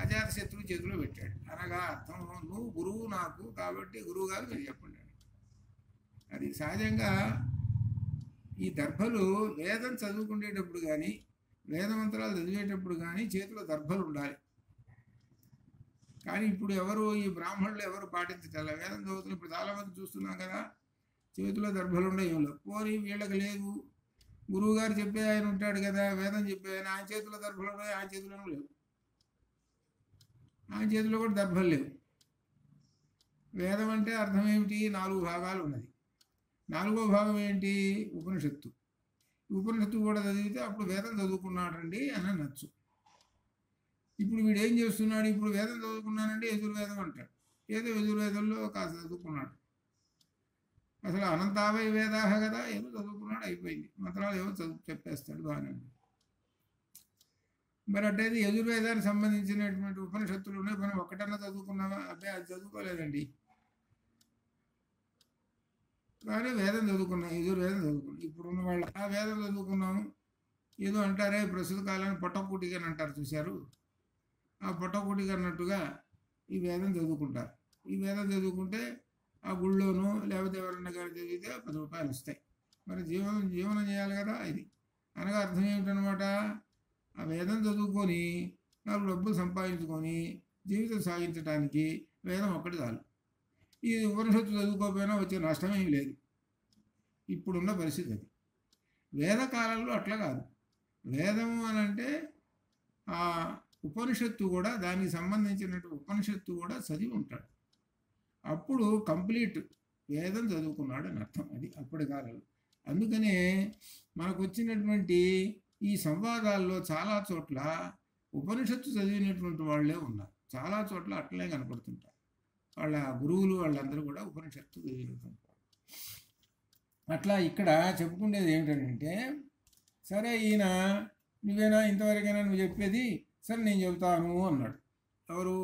అజాతశత్రువు చేతిలో పెట్టాడు. అనగా అర్థం, నువ్వు గురువు నాకు, కాబట్టి గురువు గారు మీరు చెప్పండి. అది సహజంగా ఈ దర్భలు వేదం చదువుకునేటప్పుడు కానీ, వేదమంత్రాలు చదివేటప్పుడు కానీ చేతిలో దర్భలు ఉండాలి. కానీ ఇప్పుడు ఎవరు, ఈ బ్రాహ్మణులు ఎవరు పాటించగల? వేదం చదువుతున్న ఇప్పుడు చాలామంది చూస్తున్నాం కదా, చేతిలో దర్భలు ఉండేవి. పోనీ వీళ్ళకి లేవు, గురువుగారు చెప్పే ఆయన ఉంటాడు కదా, వేదం చెప్పే ఆయన చేతిలో దర్భలు ఉన్నాయి, ఆయన చేతిలోనూ లేవు. ఆయన చేతిలో కూడా దర్భలు లేవు. వేదం అంటే అర్థం ఏమిటి? 4 భాగాలు ఉన్నది. 4వ భాగం ఏంటి? ఉపనిషత్తు. ఉపనిషత్తు కూడా చదివితే అప్పుడు వేదం చదువుకున్నాడండి అని అనొచ్చు. ఇప్పుడు వీడు ఏం చేస్తున్నాడు? ఇప్పుడు వేదం చదువుకున్నానంటే యజుర్వేదం అంటాడు. ఏదో యజుర్వేదంలో కాస్త చదువుకున్నాడు. అసలు అనంతావై వేదాహ కదా, ఏదో చదువుకున్నాడు, అయిపోయింది. మంత్రాలు ఏవో చెప్పేస్తాడు, బాగానే ఉంది. మరి అంటే యజుర్వేదానికి సంబంధించినటువంటి ఉపనిషత్తులు ఉన్నాయి, మనం ఒక్కటన్నా చదువుకున్నామా? అబ్బాయి అది చదువుకోలేదండి. కానీ వేదం చదువుకున్నాం, యజుర్వేదం చదువుకున్నాం. ఇప్పుడున్న వాళ్ళు ఆ వేదం చదువుకున్నాము ఏదో అంటారే, ప్రస్తుత కాలాన్ని పొట్టకూటిగా అంటారు, చూశారు? ఆ పొట్టకూటిగా అన్నట్టుగా ఈ వేదం చదువుకుంటారు. ఈ వేదం చదువుకుంటే ఆ గుళ్ళోనూ లేకపోతే ఎవరన్నా కానీ చదివితే 10 రూపాయలు వస్తాయి. మరి జీవనం చేయాలి కదా. ఇది అనగా అర్థం ఏమిటనమాట? ఆ వేదం చదువుకొని 4 డబ్బులు సంపాదించుకొని జీవితం సాగించడానికి వేదం ఒక్కటి చాలు. ఈ ఉపనిషత్తు చదువుకోకపోయినా వచ్చే నష్టమేమి లేదు. ఇప్పుడున్న పరిస్థితి అది. వేదకాలంలో అట్లా కాదు. వేదము అని అంటే ఆ ఉపనిషత్తు కూడా, దానికి సంబంధించినట్టు ఉపనిషత్తు కూడా చదివి ఉంటాడు. అప్పుడు కంప్లీట్ వేదం చదువుకున్నాడు అని అర్థం. అది అప్పటి కాలంలో. అందుకనే మనకు వచ్చినటువంటి ఈ సంవాదాల్లో చాలా చోట్ల ఉపనిషత్తు చదివినటువంటి వాళ్ళే ఉన్నారు. చాలా చోట్ల అట్లనే కనపడుతుంటారు. వాళ్ళ గురువులు వాళ్ళందరూ కూడా ఉపనిషత్తు చదివినటువంటి వాళ్ళు. అట్లా ఇక్కడ చెప్పుకునేది ఏమిటంటే, సరే ఈయన నువ్వేనా ఇంతవరకైనా నువ్వు చెప్పేది? సరే నేను చెబుతాను అన్నాడు. ఎవరు?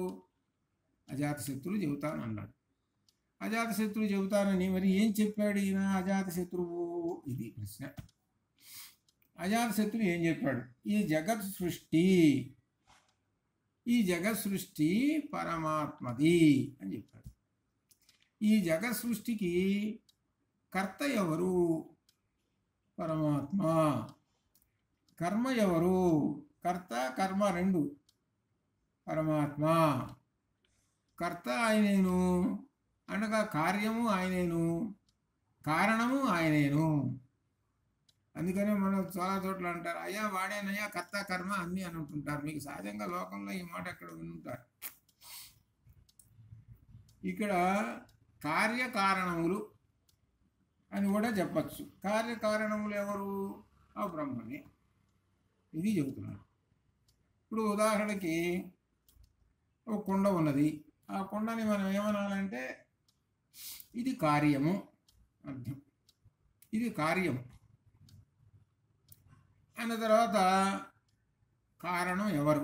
అజాతశత్రువు చెబుతాను అన్నాడు. అజాతశత్రువు చెబుతానని మరి ఏం చెప్పాడు ఈయన అజాతశత్రువు? ఇది ప్రశ్న. అజాతశత్రువు ఏం చెప్పాడు? ఈ జగత్ సృష్టి పరమాత్మది అని చెప్పాడు. ఈ జగత్ సృష్టికి కర్త ఎవరు? పరమాత్మ. కర్మ ఎవరు? కర్త కర్మ రెండు. పరమాత్మ. కర్త ఆయనేను అనగా కార్యము ఆయనేను, కారణము ఆయనేను. అందుకనే మనం చాలా చోట్ల అంటారు, అయ్యా వాడేనయ్యా కర్త కర్మ అన్నీ అని అంటుంటారు. మీకు సహజంగా లోకంలో ఈ మాట ఎక్కడ వినుంటారు. ఇక్కడ కార్యకారణములు అని కూడా చెప్పచ్చు. కార్యకారణములు ఎవరు? ఆ బ్రహ్మనే. ఇది చెబుతున్నాను. ఇప్పుడు ఉదాహరణకి ఒక కుండ ఉన్నది. ఆ కుండని మనం ఏమనాలంటే ఇది కార్యము అర్థం. ఇది కార్యం అన్న తర్వాత కారణం ఎవరు?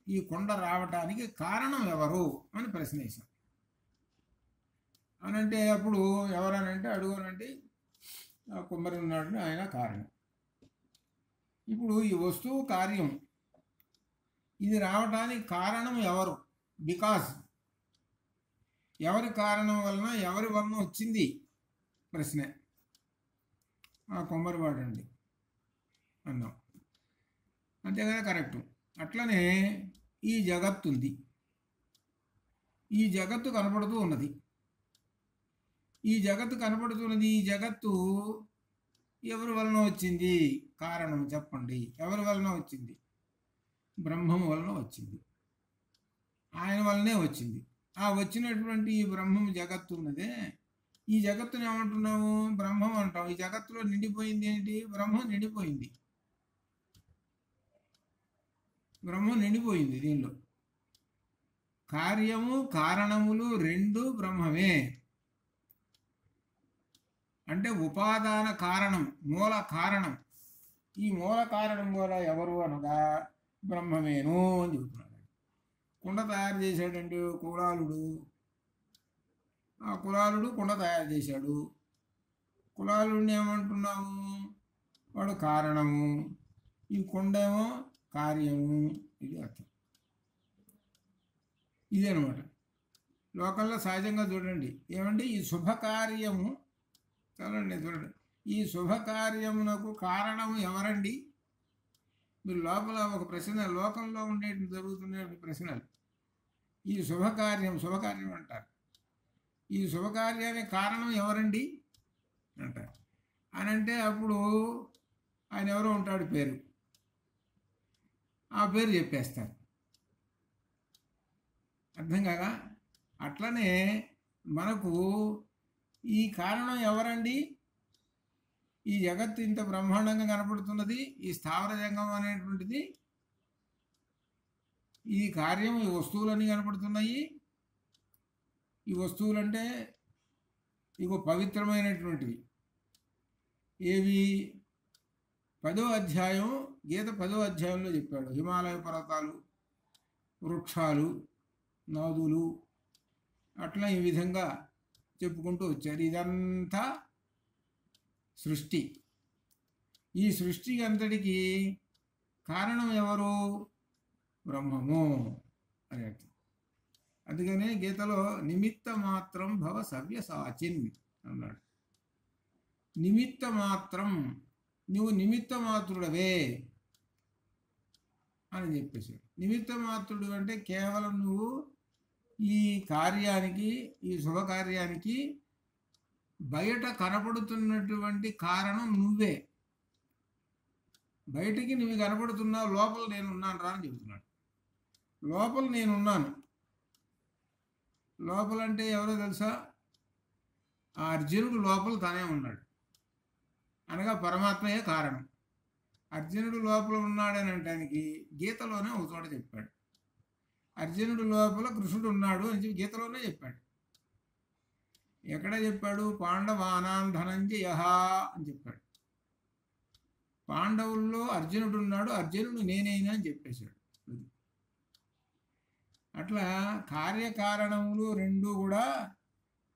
ఈ కుండ రావటానికి కారణం ఎవరు అని ప్రశ్న వేశాం. అనంటే అప్పుడు ఎవరనంటే అడుగునంటే ఆ కుమ్మరి ఉన్నాడు, ఆయన కారణం. ఇప్పుడు ఈ వస్తువు కార్యం, ఇది రావటానికి కారణం ఎవరు? బికాజ్ ఎవరి కారణం వలన, ఎవరి వలన వచ్చింది ప్రశ్న. ఆ కొమ్మరివాడండి అన్నాం, అంతే కదా, కరెక్ట్. అట్లనే ఈ జగత్తు ఉంది. ఈ జగత్తు కనపడుతూ ఉన్నది. ఈ జగత్తు కనపడుతున్నది. ఈ జగత్తు ఎవరి వలన వచ్చింది? కారణం చెప్పండి. ఎవరి వలన వచ్చింది? బ్రహ్మం వలన వచ్చింది. ఆయన వలనే వచ్చింది. ఆ వచ్చినటువంటి ఈ బ్రహ్మం జగత్తు ఉన్నదే, ఈ జగత్తుని ఏమంటున్నాము? బ్రహ్మం అంటాం. ఈ జగత్తులో నిండిపోయింది ఏంటి? బ్రహ్మం నిండిపోయింది. బ్రహ్మం నిండిపోయింది. దీనిలో కార్యము కారణములు రెండు బ్రహ్మమే. అంటే ఉపాదాన కారణం, మూల కారణం. ఈ మూల కారణం కూడా ఎవరు అనగా బ్రహ్మమేను అని చెబుతున్నాడు. కుండ తయారు చేశాడండి కులాలుడు. ఆ కులాలుడు కుండ తయారు చేశాడు. కులాలుడిని ఏమంటున్నాము? వాడు కారణము, ఈ కుండేమో కార్యము. ఇది అర్థం. ఇదేనమాట. లోకంలో సహజంగా చూడండి, ఏమండి ఈ శుభకార్యము, చూడండి, ఈ శుభకార్యమునకు కారణము ఎవరండి? మీరు లోపల ఒక ప్రశ్న, లోకంలో ఉండే జరుగుతున్న ప్రశ్నలు. ఈ శుభకార్యం అంటారు. ఈ శుభకార్యానికి కారణం ఎవరండి అంటారు. అని అంటే అప్పుడు ఆయన ఎవరో ఉంటాడు పేరు, ఆ పేరు చెప్పేస్తారు. అర్థం కాగా? అట్లనే మనకు ఈ కారణం ఎవరండి? ఈ జగత్తు ఇంత బ్రహ్మాండంగా కనపడుతున్నది, ఈ స్థావర జంగం అనేటువంటిది, ఈ కార్యం, ఈ వస్తువులన్నీ కనపడుతున్నాయి. ఈ వస్తువులంటే ఇగో పవిత్రమైనటువంటివి. ఏవి? 10వ అధ్యాయం, గీత 10వ అధ్యాయంలో చెప్పాడు. హిమాలయ పర్వతాలు, వృక్షాలు, నదులు, అట్లా ఈ విధంగా చెప్పుకుంటూ వచ్చారు. ఇదంతా సృష్టి. ఈ సృష్టికి అంతటికి కారణం ఎవరు? బ్రహ్మము అని అర్థం. అందుకనే గీతలో నిమిత్త మాత్రం భవ సవ్యసాచిన్ అన్నాడు. నిమిత్త మాత్రం, నువ్వు నిమిత్త మాత్రుడవే అని చెప్పేశాడు. నిమిత్త మాత్రుడు అంటే కేవలం నువ్వు ఈ కార్యానికి, ఈ శుభకార్యానికి బయట కనపడుతున్నటువంటి కారణం నువ్వే. బయటికి నువ్వు కనపడుతున్నావు, లోపల నేనున్నాను రా అని చెబుతున్నాడు. లోపల నేనున్నాను. లోపలంటే ఎవరో తెలుసా? ఆ అర్జునుడు లోపల తనే ఉన్నాడు, అనగా పరమాత్మయే కారణం. అర్జునుడు లోపల ఉన్నాడని అంటానికి గీతలోనే ఒక చోట చెప్పాడు. అర్జునుడు లోపల కృష్ణుడు ఉన్నాడు అని చెప్పి గీతలోనే చెప్పాడు. ఎక్కడ చెప్పాడు? పాండవానాం ధనంజయ అని చెప్పాడు. పాండవుల్లో అర్జునుడు ఉన్నాడు, అర్జునుడు నేనైనా అని చెప్పేశాడు. అట్లా కార్యకారణములు రెండు కూడా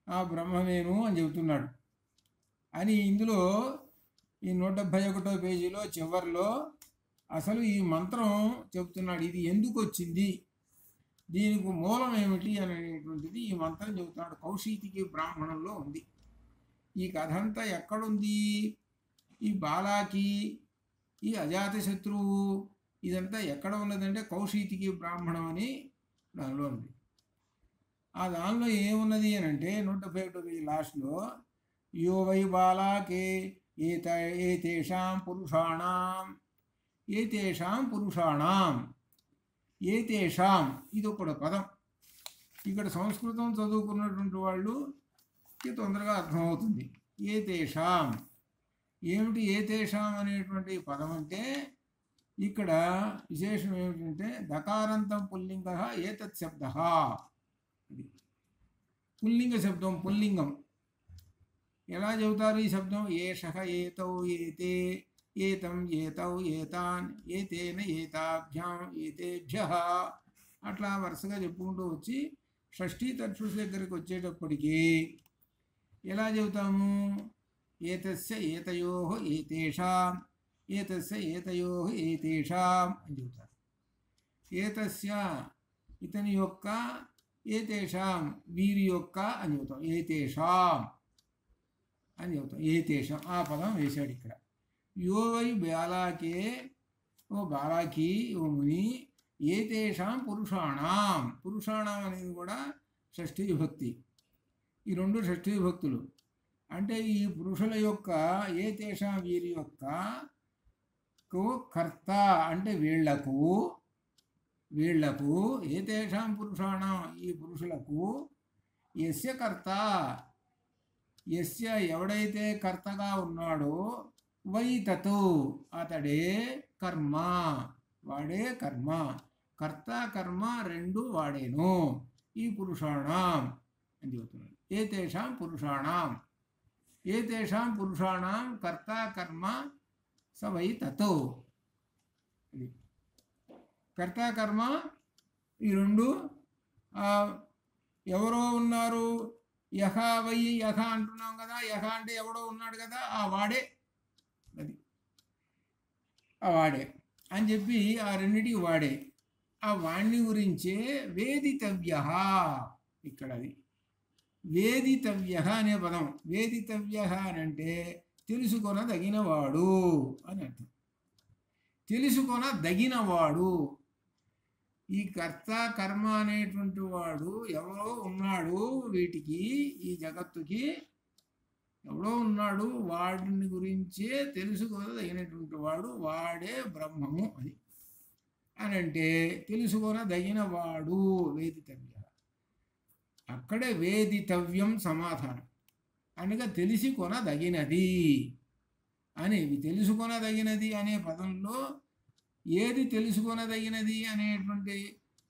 ఆ బ్రహ్మమేను అని చెబుతున్నాడు అని ఇందులో ఈ 171 పేజీలో చివరిలో అసలు ఈ మంత్రం చెబుతున్నాడు. ఇది ఎందుకు వచ్చింది, దీనికి మూలం ఏమిటి అనేటువంటిది ఈ మంత్రం చెబుతున్నాడు. కౌశికి బ్రాహ్మణంలో ఉంది. ఈ కథ అంతా ఎక్కడుంది? ఈ బాలాకి, ఈ అజాతశత్రువు, ఇదంతా ఎక్కడ ఉన్నదంటే కౌశికి బ్రాహ్మణం అని దానిలో ఉంది. ఆ దానిలో ఏమున్నది అని అంటే 171 పేజీ లాస్ట్లో యో వై బాలాకే ఏతేషాం పురుషాణం ఏతేషాం ఇది ఒక పదం. ఇక్కడ సంస్కృతం చదువుకున్నటువంటి వాళ్ళకి తొందరగా అర్థమవుతుంది. ఏతేషాం ఏమిటి? ఏతేషాం అనేటువంటి పదం అంటే ఇక్కడ విశేషం ఏమిటంటే దకారంతం పుల్లింగ ఏతత్ శబ్ద. ఇది పుల్లింగ శబ్దం. పుల్లింగం ఎలా చెబుతారు ఈ శబ్దం? ఏషః ఏతౌ ఏతే ఏతం ఏతౌ ఏతాన్ ఏతేన ఏతాభ్యాం ఏతేభ్యః అట్లా వరుసగా చెప్పుకుంటూ వచ్చి షష్ఠీ తత్పురుష దగ్గరికి వచ్చేటప్పటికి ఎలా చెబుతాము? ఏతస్య ఏతయోః ఏతేషాం ఏతస్య ఏతయోః ఏతేషాం అని చెబుతారు. ఏతస్య ఇతని యొక్క, ఏతేషాం వీరి యొక్క అని చెబుతాం. ఏతేషాం అని చెబుతాం. ఏతేషాం ఆ పదం వేశాడు ఇక్కడ. యో వై బాలాకే, ఓ బాలాకి, ఓ ముని, ఏతేషాం పురుషాణం. పురుషాణం అనేది కూడా షష్ఠీ విభక్తి. ఈ రెండు షష్ఠీ విభక్తులు. అంటే ఈ పురుషుల యొక్క, ఏతేషాం వీరి యొక్క కర్త అంటే వీళ్లకు ఏతేషాం పురుషాణం ఈ పురుషులకు యస్య కర్త, యస్య ఎవడైతే కర్తగా ఉన్నాడో, వై తతు అతడే కర్మ, వాడే కర్మ, కర్త కర్మ రెండు వాడేను ఈ పురుషాణం అని చెబుతున్నాడు. ఏతేషాం పురుషాణం కర్త కర్మ స వై తతు. ఇది కర్త కర్మ ఈ రెండు ఎవరో ఉన్నారు. యహ వై యహ అంటున్నాం కదా, యహ అంటే ఎవడో ఉన్నాడు కదా, ఆ వాడే, అది ఆ వాడే అని చెప్పి ఆ రెండిటికి వాడే. ఆ వాణ్ణి గురించే వేదితవ్య. ఇక్కడ అది వేదితవ్య అనే పదం. వేదితవ్య అని అంటే తెలుసుకొనదగినవాడు అని అర్థం. తెలుసుకొనదగినవాడు. ఈ కర్త కర్మ అనేటువంటి వాడు ఎవరో ఉన్నాడు, వీటికి ఈ జగత్తుకి ఎవడో ఉన్నాడు, వాడిని గురించే తెలుసుకోదగినటువంటి వాడు, వాడే బ్రహ్మము అని అంటే తెలుసుకొనదగిన వాడు వేదితవ్య. అక్కడే వేదితవ్యం సమాధానం. అనగా తెలిసి కొనదగినది అనేవి. తెలుసుకొనదగినది అనే పదంలో ఏది తెలుసుకొనదగినది అనేటువంటి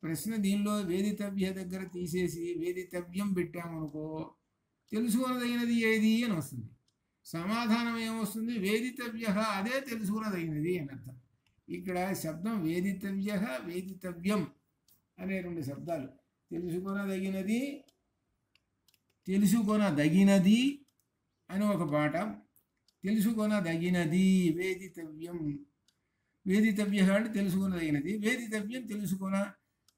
ప్రశ్న దీనిలో వేదితవ్య దగ్గర తీసేసి వేదితవ్యం పెట్టామనుకో, తెలుసుకొనదగినది ఏది అని వస్తుంది. సమాధానం ఏమొస్తుంది? వేదితవ్య, అదే తెలుసుకొనదగినది అని అర్థం. ఇక్కడ శబ్దం వేదితవ్య, వేదితవ్యం అనే రెండు శబ్దాలు. తెలుసుకొనదగినది అని ఒక పాట, తెలుసుకొనదగినది వేదితవ్యం. వేదితవ్య అంటే తెలుసుకొనదగినది, వేదితవ్యం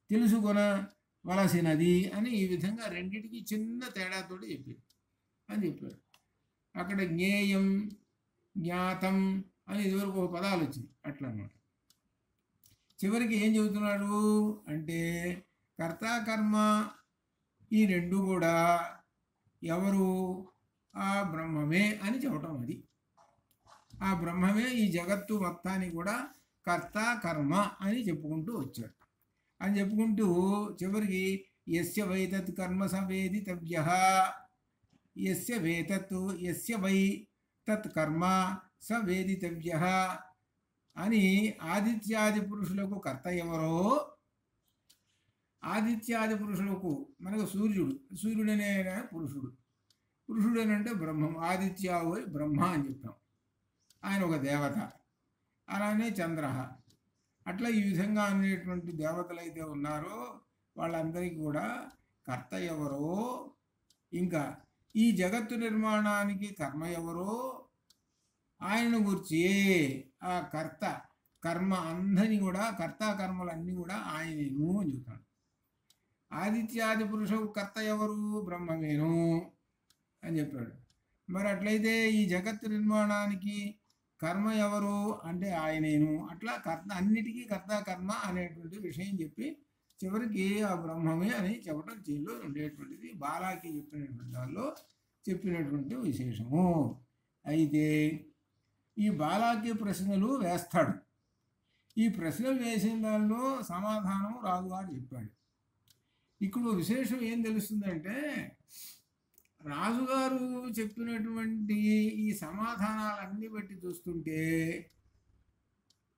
తెలుసుకొనవలసినది అని ఈ విధంగా రెండింటికి చిన్న తేడాతోటి చెప్పారు. అక్కడ జ్ఞేయం, జ్ఞాతం అని ఇదివరకు ఒక పదాలు వచ్చింది అట్లా అన్నమాట. చివరికి ఏం చెబుతున్నాడు అంటే కర్త కర్మ ఈ రెండు కూడా ఎవరు? ఆ బ్రహ్మమే అని చెప్పటం. అది ఆ బ్రహ్మమే ఈ జగత్తు మొత్తాన్ని కూడా కర్త కర్మ అని చెప్పుకుంటూ వచ్చాడు. అని చెప్పుకుంటూ చివరికి యస్య వై తత్ కర్మ స వేదితవ్య, యస్య వై తత్ కర్మ స వేదితవ్య అని ఆదిత్యాది పురుషులకు కర్త ఎవరో, ఆదిత్యాది పురుషులకు మనకు సూర్యుడనే పురుషుడనంటే బ్రహ్మం. ఆదిత్యావై బ్రహ్మ అని చెప్తాం, ఆయన ఒక దేవత. అలానే చంద్ర, అట్లా ఈ విధంగా అనేటువంటి దేవతలు అయితే ఉన్నారో వాళ్ళందరికీ కూడా కర్త ఎవరో, ఇంకా ఈ జగత్తు నిర్మాణానికి కర్మ ఎవరో ఆయనను గురించి ఆ కర్త కర్మ అందరినీ కూడా కర్త కర్మలన్నీ కూడా ఆయనేను అని చెప్తాడు. ఆదిత్యాది పురుషుడు కర్త ఎవరు? బ్రహ్మమేను అని చెప్పాడు. మరి అట్లయితే ఈ జగత్తు నిర్మాణానికి కర్మ ఎవరు అంటే ఆయనేను. అట్లా కర్త అన్నిటికీ కర్త కర్మ అనేటువంటి విషయం చెప్పి చివరికి ఆ బ్రహ్మమే అని చెప్పడం దీనిలో ఉండేటువంటిది బాలాకి చెప్పినటువంటి దానిలో చెప్పినటువంటి విశేషము. అయితే ఈ బాలాకి ప్రశ్నలు వేస్తాడు. ఈ ప్రశ్నలు వేసిన దానిలో సమాధానం రాజుగారు చెప్పాడు. ఇక్కడ విశేషం ఏం తెలుస్తుందంటే రాజుగారు చెప్పినటువంటి ఈ సమాధానాలన్నీ బట్టి చూస్తుంటే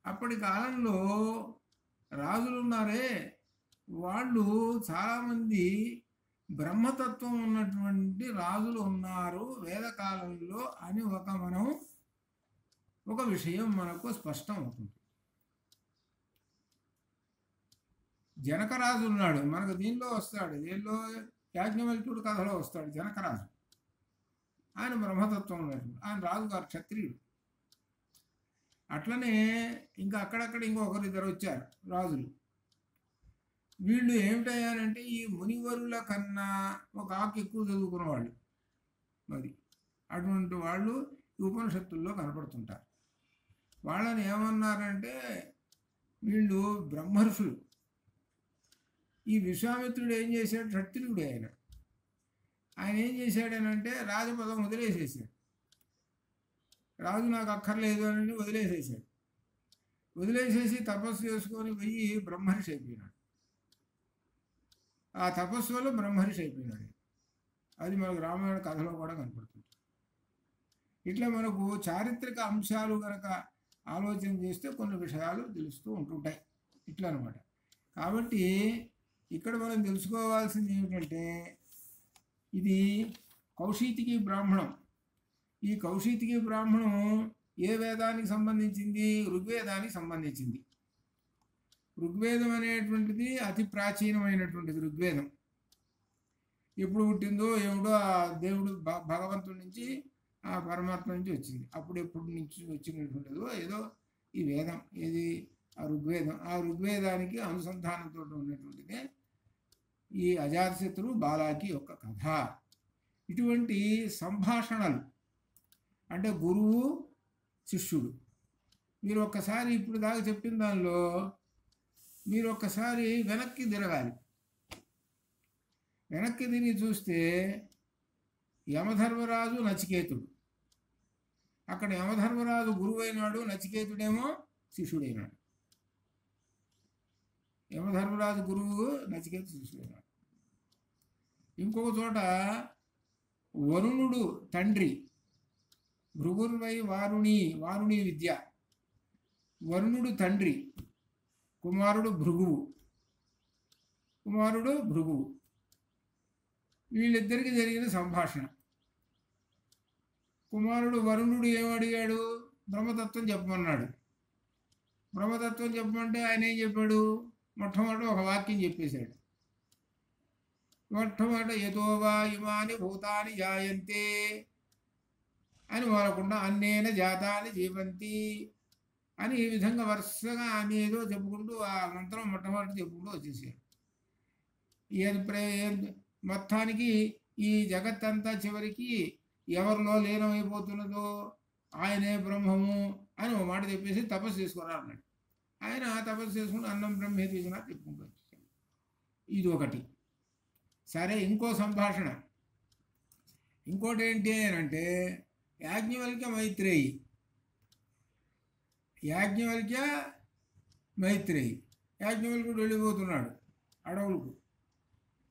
అప్పటి కాలంలో రాజులు ఉన్నారే వాళ్ళు చాలామంది బ్రహ్మతత్వం ఉన్నటువంటి రాజులు ఉన్నారు వేదకాలంలో అని ఒక విషయం మనకు స్పష్టం అవుతుంది. జనకరాజు ఉన్నాడు, మనకు దీనిలో వస్తాడు, దీనిలో యాజ్ఞవల్క్యుడు కథలో వస్తాడు జనకరాజు. ఆయన బ్రహ్మతత్వం ఉన్నటువంటి ఆయన రాజుగారు క్షత్రియుడు. అట్లనే ఇంకా అక్కడక్కడ ఇంకొకరిద్దరు వచ్చారు రాజులు. వీళ్ళు ఏమిటయ్యారంటే ఈ మునివరుల కన్నా ఒక ఆకు ఎక్కువ చదువుకున్న వాళ్ళు. మరి అటువంటి వాళ్ళు ఉపనిషత్తుల్లో కనపడుతుంటారు. వాళ్ళని ఏమన్నారంటే వీళ్ళు బ్రహ్మర్షులు. ఈ విశ్వామిత్రుడు ఏం చేశాడు? క్షత్రియుడే ఆయన ఏం చేశాడనంటే రాజపదం వదిలేసేసాడు. రాజు నాకు అక్కర్లేదు అని వదిలేసేసాడు. వదిలేసేసి తపస్సు చేసుకొని పోయి బ్రహ్మర్షి అయిపోయినాడు. ఆ తపస్సు వల్ల బ్రహ్మర్షి అయిపోయినాడు. అది మనకు రామాయణ కథలో కూడా కనపడుతుంది. ఇట్లా మనకు చారిత్రక అంశాలు కనుక ఆలోచన చేస్తే కొన్ని విషయాలు తెలుస్తూ ఉంటుంటాయి. ఇట్లా అనమాట. కాబట్టి ఇక్కడ మనం తెలుసుకోవాల్సింది ఏమిటంటే ఇది కౌశితికి బ్రాహ్మణం. ఈ కౌశితికి బ్రాహ్మణం ఏ వేదానికి సంబంధించింది? ఋగ్వేదానికి సంబంధించింది. ఋగ్వేదం అనేటువంటిది అతి ప్రాచీనమైనటువంటిది. ఋగ్వేదం ఎప్పుడు పుట్టిందో ఏమిటో ఆ దేవుడు భగవంతుడి నుంచి ఆ పరమాత్మ నుంచి వచ్చింది. అప్పుడు ఎప్పుడు నుంచి వచ్చినటువంటిదో ఏదో ఈ వేదం ఏది ఆ ఋగ్వేదం. ఆ ఋగ్వేదానికి అనుసంధానంతో ఉన్నటువంటిదే ఈ అజాతశత్రు బాలాకి యొక్క కథ. ఇటువంటి సంభాషణలు అంటే గురువు శిష్యుడు. మీరు ఒక్కసారి ఇప్పుడు దాకా చెప్పిన దానిలో మీరు ఒక్కసారి వెనక్కి తిరగాలి. వెనక్కి తిరిగి చూస్తే యమధర్మరాజు నచికేతుడు. అక్కడ యమధర్మరాజు గురువు అయినాడు, నచికేతుడేమో శిష్యుడైనాడు. యమధర్మరాజు గురువు, నచికేతు శిష్యుడైనాడు. ఇంకొక చోట వరుణుడు తండ్రి, భృగుర్వై వారుణి విద్య. వరుణుడు తండ్రి, కుమారుడు భృగువు. వీళ్ళిద్దరికి జరిగిన సంభాషణ. కుమారుడు వరుణుడు ఏమడిగాడు? బ్రహ్మతత్వం చెప్పమన్నాడు. బ్రహ్మతత్వం చెప్పమంటే ఆయన ఏం చెప్పాడు? మొట్టమొదట ఒక వాక్యం చెప్పేశాడు. మొట్టమొదట యతోవా ఇమాని భూతాని జాయంతే అని మొదలకుండా అన్నేన జాతాని జీవంతి అని ఈ విధంగా వరుసగా ఆయన ఏదో చెప్పుకుంటూ ఆ మంత్రం మొట్టమొదటి చెప్పుకుంటూ వచ్చేసాడు. మొత్తానికి ఈ జగత్తంతా చివరికి ఎవరిలో లీనమైపోతున్నదో ఆయనే బ్రహ్మము అని ఒక మాట చెప్పేసి తపస్సు చేసుకోరా అన్నాడు. ఆయన తపస్సు చేసుకుని అన్నం బ్రహ్మే తీసినా చెప్పుకుంటూ వచ్చేసాడు. ఇది ఒకటి. సరే, ఇంకో సంభాషణ. ఇంకోటి ఏంటి అని అంటే యాజ్ఞవల్క్య మైత్రేయి. యాజ్ఞవల్క్యుడు వెళ్ళిపోతున్నాడు అడవులకు.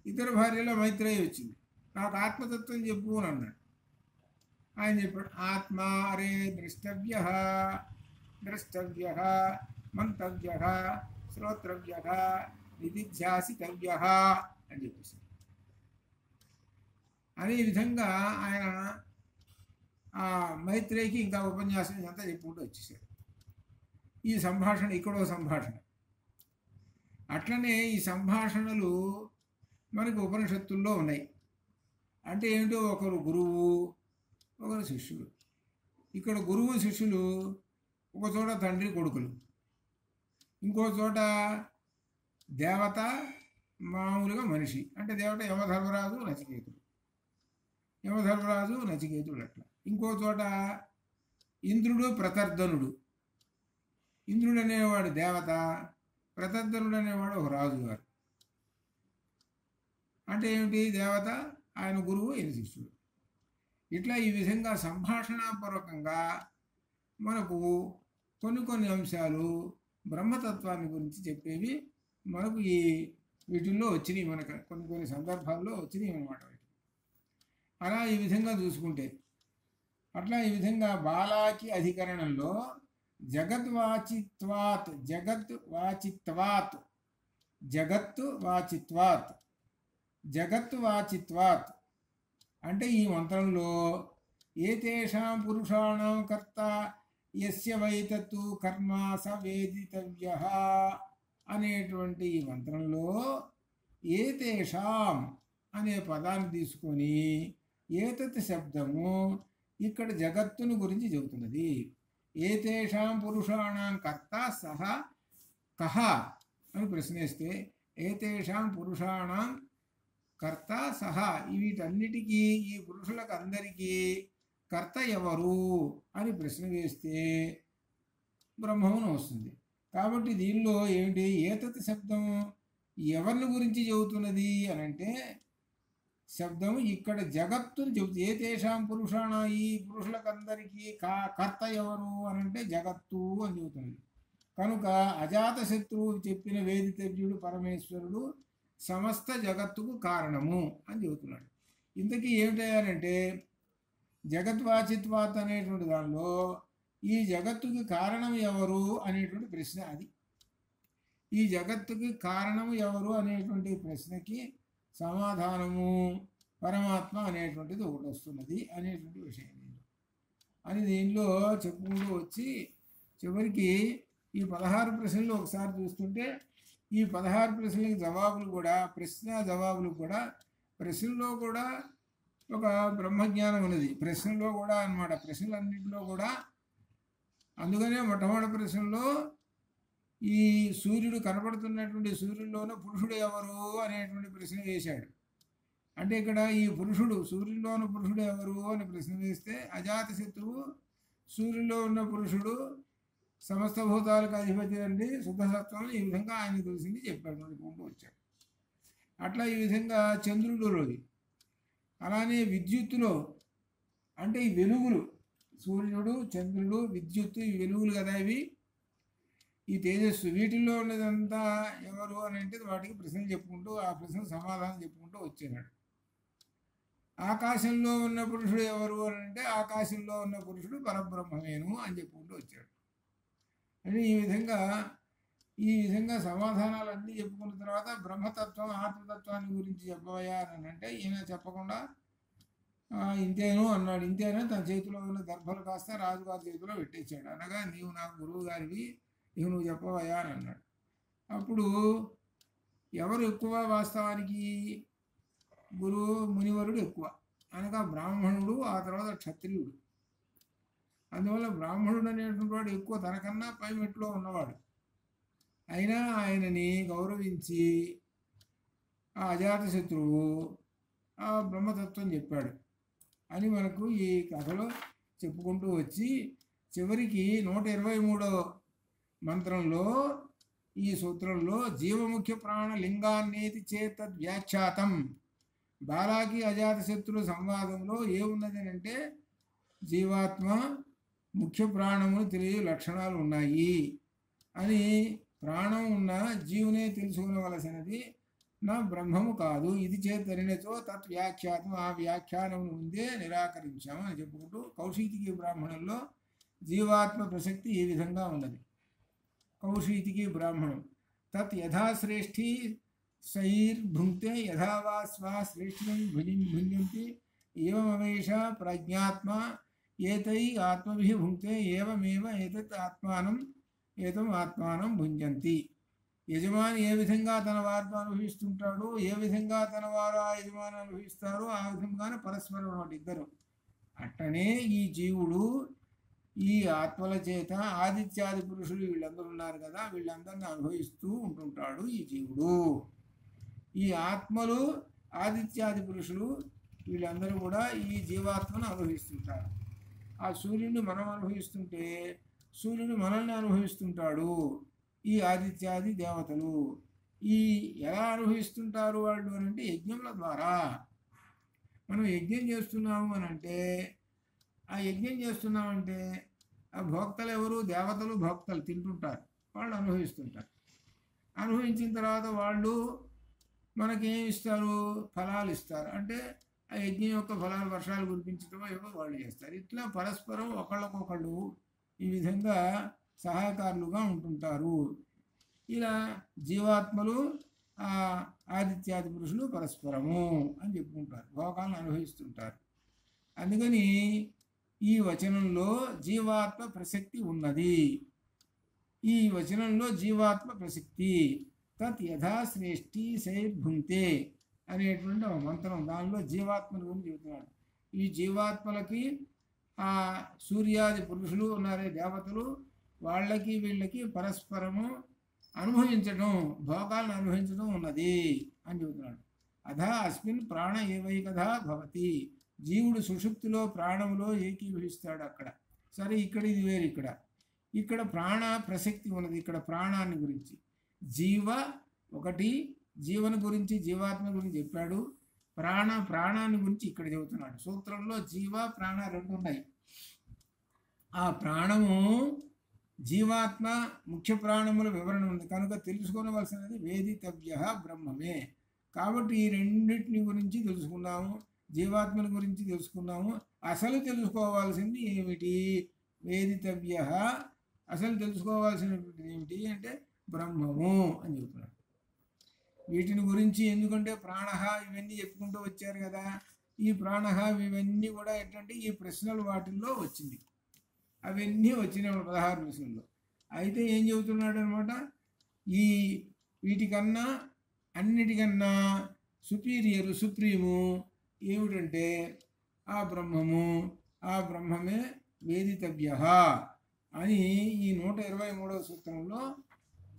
ఇతర భార్యలో మైత్రేయి వచ్చింది. నాకు ఆత్మతత్వం చెప్పు అని అన్నాడు. ఆయన చెప్పాడు, ఆత్మా అరే ద్రష్టవ్య మంతవ్య శ్రోత్రవ్య నిధిధ్యాసితవ్య అని చెప్పేసి అని ఈ విధంగా ఆయన ఆ మైత్రేయికి ఇంకా ఉపన్యాసం అంతా చెప్పుకుంటూ వచ్చేసాడు. ఈ సంభాషణ ఇక్కడో సంభాషణ. అట్లనే ఈ సంభాషణలు మనకు ఉపనిషత్తుల్లో ఉన్నాయి. అంటే ఏమిటో ఒకరు గురువు, ఒకరు శిష్యుడు. ఇక్కడ గురువు శిష్యులు ఒక చోట తండ్రి కొడుకులు, ఇంకో చోట దేవత మామూలుగా మనిషి. అంటే దేవత యమధర్మరాజు నచికేతుడు, యమధర్మరాజు నచికేతుడు అట్లా. ఇంకో చోట ఇంద్రుడు ప్రతర్ధనుడు. ఇంద్రుడు అనేవాడు దేవత, ప్రతర్ధనుడు అనేవాడు ఒక రాజుగారు. అంటే ఏమిటి? దేవత, ఆయన గురువు, ఈయన శిష్యుడు. ఇట్లా ఈ విధంగా సంభాషణాపూర్వకంగా మనకు కొన్ని అంశాలు బ్రహ్మతత్వాన్ని గురించి చెప్పేవి మనకు ఈ వీటిల్లో వచ్చినాయి. మనకు కొన్ని సందర్భాల్లో వచ్చినాయి అన్నమాట. అలా ఈ విధంగా చూసుకుంటే అట్లా ఈ విధంగా బాలాకి అధికరణంలో జగద్వాచిత్వాత్ జగత్వాచిత్వాత్ అంటే ఈ మంత్రంలో ఏతేషాం పురుషాణం కర్త యస్య వైతత్తు కర్మ స వేదితవ్యః అనేటువంటి ఈ మంత్రంలో ఏతేషాం అనే పదాన్ని తీసుకొని ఏతత్ శబ్దము ఇక్కడ జగత్తును గురించి చెబుతున్నది. ఏతేషాం పురుషాణం కర్త సహ కహ అని ప్రశ్నిస్తే ఏతేషాం పురుషాణం కర్త సహ, వీటన్నిటికీ ఈ పురుషులకు అందరికీ కర్త ఎవరు అని ప్రశ్న వేస్తే బ్రహ్మమును వస్తుంది. కాబట్టి దీనిలో ఏమిటి? ఏతత్ శబ్దం ఎవరిని గురించి చెబుతున్నది అని అంటే శబ్దం ఇక్కడ జగత్తుని చెబుతుంది. ఏతేషాం పురుషాణ, ఈ పురుషులకందరికీ కర్త ఎవరు అని అంటే జగత్తు అని చెబుతున్నది. కనుక అజాతశత్రువు చెప్పిన వేదితవ్యుడు పరమేశ్వరుడు సమస్త జగత్తుకు కారణము అని చెబుతున్నాడు. ఇంతకీ ఏమిటంటే జగద్వాచిత్వాత్ అనేటువంటి దానిలో ఈ జగత్తుకి కారణం ఎవరు అనేటువంటి ప్రశ్న. అది ఈ జగత్తుకి కారణం ఎవరు అనేటువంటి ప్రశ్నకి సమాధానము పరమాత్మ అనేటువంటిది ఒకటి వస్తున్నది అనేటువంటి విషయం అని దీనిలో చెప్పుకుంటూ వచ్చి చివరికి ఈ 16 ప్రశ్నలు ఒకసారి చూస్తుంటే ఈ 16 ప్రశ్నలకి జవాబులు కూడా, ప్రశ్న జవాబులు కూడా, ప్రశ్నలో కూడా ఒక బ్రహ్మజ్ఞానం ఉన్నది ప్రశ్నలో కూడా అన్నమాట. ప్రశ్నలన్నింటిలో కూడా అందుకనే మొట్టమొదటి ప్రశ్నలో ఈ సూర్యుడు కనపడుతున్నటువంటి సూర్యుల్లోనూ పురుషుడు ఎవరు అనేటువంటి ప్రశ్న వేశాడు. అంటే ఇక్కడ ఈ పురుషుడు, సూర్యుల్లోని పురుషుడు ఎవరు అని ప్రశ్న వేస్తే అజాతశత్రువు సూర్యుల్లో ఉన్న పురుషుడు సమస్త భూతాలకు అధిపతి అండి, శుద్ధసత్వం, ఈ విధంగా ఆయన తెలిసింది చెప్పాడు, నడుపుకుంటూ వచ్చాడు. అట్లా ఈ విధంగా చంద్రుడిలోది, అలానే విద్యుత్తులో అంటే ఈ వెలుగులు, సూర్యుడు, చంద్రుడు, విద్యుత్తు, ఈ వెలుగులు కదా ఇవి, ఈ తేజస్సు, వీటిల్లో ఉన్నదంతా ఎవరు అని అంటే వాటికి ప్రశ్నలు చెప్పుకుంటూ ఆ ప్రశ్నకు సమాధానం చెప్పుకుంటూ వచ్చేనాడు. ఆకాశంలో ఉన్న పురుషుడు ఎవరు అని అంటే ఆకాశంలో ఉన్న పురుషుడు పరబ్రహ్మమేను అని చెప్పుకుంటూ వచ్చాడు. అని ఈ విధంగా సమాధానాలన్నీ చెప్పుకున్న తర్వాత బ్రహ్మతత్వం, ఆత్మతత్వాన్ని గురించి చెప్పబోయా అని అంటే ఈయన చెప్పకుండా ఇంతేను అన్నాడు. ఇంతేనా తన చేతిలో ఉన్న దర్భలు కాస్త రాజుగారి చేతిలో పెట్టేశాడు. అనగా నీవు నాకు గురువు గారివి, ఇవి నువ్వు చెప్పబోయా అని అన్నాడు. అప్పుడు ఎవరు ఎక్కువ? వాస్తవానికి గురువు మునివరుడు ఎక్కువ, అనగా బ్రాహ్మణుడు, ఆ తర్వాత క్షత్రియుడు. అందువల్ల బ్రాహ్మణుడు అనేటువంటి వాడు ఎక్కువ, తనకన్నా పై మెట్లో ఉన్నవాడు. అయినా ఆయనని గౌరవించి ఆ అజాతశత్రువు ఆ బ్రహ్మతత్వం చెప్పాడు అని మనకు ఈ కథలో చెప్పుకుంటూ వచ్చి చివరికి 123వ మంత్రంలో ఈ సూత్రంలో జీవముఖ్య ప్రాణ లింగాన్నేతి చేతద్ వ్యాఖ్యాతం, బాలాకి అజాతశత్రు సంవాదంలో ఏమున్నది అంటే జీవాత్మ ముఖ్య ప్రాణమును తెలియ లక్షణాలు ఉన్నాయి అని, ప్రాణం ఉన్న జీవునే తెలుసుకోవలసినది నా బ్రహ్మము కాదు, ఇది చేతనినచో తత్ వ్యాఖ్యాతం, ఆ వ్యాఖ్యానం ముందే నిరాకరించాము అని చెప్పుకుంటూ కౌశికి బ్రాహ్మణంలో జీవాత్మ ప్రసక్తి ఈ విధంగా ఉన్నది. కౌశికి బ్రాహ్మణం తత్ యథాశ్రేష్ఠి సైర్భుంక్తే యథా వా స్వా శ్రేష్ఠం భుంజంతి ఏవమవేష ప్రజ్ఞాత్మ ఏతై ఆత్మభిః భుంక్తే ఏవమేవ ఏతత్ ఆత్మానం భుంజంతి యజమాని ఏ విధంగా తన వారితో అనుభవిస్తుంటాడో, ఏ విధంగా తన వారు ఆ యజమాని అనుభవిస్తారో ఆ విధంగానే పరస్పరం అన్నమాట ఇద్దరు. అట్టనే ఈ జీవుడు ఈ ఆత్మల చేత ఆదిత్యాది పురుషులు వీళ్ళందరూ ఉన్నారు కదా, వీళ్ళందరినీ అనుభవిస్తూ ఉంటుంటాడు ఈ జీవుడు. ఈ ఆత్మలు ఆదిత్యాది పురుషులు వీళ్ళందరూ కూడా ఈ జీవాత్మను అనుభవిస్తుంటారు. ఆ సూర్యుడిని మనం అనుభవిస్తుంటే సూర్యుడు మనల్ని అనుభవిస్తుంటాడు ఈ ఆదిత్యాది దేవతలు. ఈ ఎలా అనుభవిస్తుంటారు వాళ్ళు అని అంటే యజ్ఞముల ద్వారా. మనం యజ్ఞం చేస్తున్నాము అని అంటే ఆ యజ్ఞం చేస్తున్నామంటే ఆ భోక్తలు ఎవరు? దేవతలు భోక్తలు తింటుంటారు, వాళ్ళు అనుభవిస్తుంటారు. అనుభవించిన తర్వాత వాళ్ళు మనకేం ఇస్తారు? ఫలాలు ఇస్తారు. అంటే ఆ యజ్ఞం యొక్క ఫలాలు వర్షాలు కురిపించడం ఏవో వాళ్ళు చేస్తారు. ఇట్లా పరస్పరం ఒకళ్ళకొకళ్ళు ఈ విధంగా సహాయకారులుగా ఉంటుంటారు. ఇలా జీవాత్మలు ఆదిత్యాది పురుషులు పరస్పరము అని చెప్పుకుంటారు, భోగాలను అనుభవిస్తుంటారు. అందుకని ఈ వచనంలో జీవాత్మ ప్రసక్తి ఉన్నది. ఈ వచనంలో జీవాత్మ ప్రసక్తి తత్ యథాశ్రేష్ఠి శైర్భుంతే అనేటువంటి ఒక మంత్రం, దానిలో జీవాత్మల గురించి చెబుతున్నాడు. ఈ జీవాత్మలకి ఆ సూర్యాది పురుషులు ఉన్నారే దేవతలు, వాళ్ళకి వీళ్ళకి పరస్పరము అనుభవించడం, భోగాలను అనుభవించడం ఉన్నది అని చెబుతున్నాడు. అధా అస్మిన్ ప్రాణ ఏవైకథా భవతి, జీవుడు సుషుప్తిలో ప్రాణములో ఏకీభవిస్తాడు అక్కడ. సరే, ఇక్కడ ఇది వేరు. ఇక్కడ ప్రాణ ప్రసక్తి ఉన్నది. ఇక్కడ ప్రాణాన్ని గురించి జీవ ఒకటి, జీవన గురించి జీవాత్మ గురించి చెప్పాడు. ప్రాణాన్ని గురించి ఇక్కడ చెబుతున్నాడు. సూత్రంలో జీవ ప్రాణ రెండు ఉన్నాయి. ఆ ప్రాణము జీవాత్మ ముఖ్య ప్రాణముల వివరణ ఉంది కనుక తెలుసుకోవలసినది వేదితవ్య బ్రహ్మమే. కాబట్టి ఈ రెండింటిని గురించి తెలుసుకున్నాము, జీవాత్మల గురించి తెలుసుకున్నాము. అసలు తెలుసుకోవాల్సింది ఏమిటి? వేదితవ్య, అసలు తెలుసుకోవాల్సినటువంటి ఏమిటి అంటే బ్రహ్మము అని చెబుతున్నాడు. వీటిని గురించి ఎందుకంటే ప్రాణ ఇవన్నీ చెప్పుకుంటూ వచ్చారు కదా, ఈ ప్రాణ ఇవన్నీ కూడా ఏంటంటే ఈ ప్రశ్నలు వాటిల్లో వచ్చింది, అవన్నీ వచ్చినాయి 16 ప్రశ్నల్లో. అయితే ఏం చెబుతున్నాడు అనమాట, ఈ వీటికన్నా అన్నిటికన్నా సుప్రీము ఏమిటంటే ఆ బ్రహ్మము, ఆ బ్రహ్మమే వేదితవ్య అని ఈ 123వ సూత్రంలో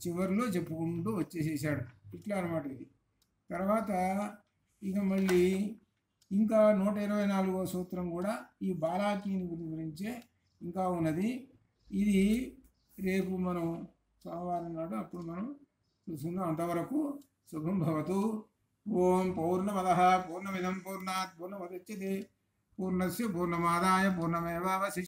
చివరిలో చెప్పుకుంటూ వచ్చేసేసాడు. ఇట్లా అనమాట ఇది. తర్వాత ఇక మళ్ళీ ఇంకా 124వ సూత్రం కూడా ఈ బాలాకీని గురించే ఇంకా ఉన్నది. ఇది రేపు మనం సోమవారం నాడు అప్పుడు మనం చూసుకుందాం. అంతవరకు శుభం భవతు. ఓం పూర్ణమదః పూర్ణమిదం పూర్ణాత్ పూర్ణముదచ్యతే పూర్ణస్య పూర్ణమాదాయ పూర్ణమేవావశిష్యతే.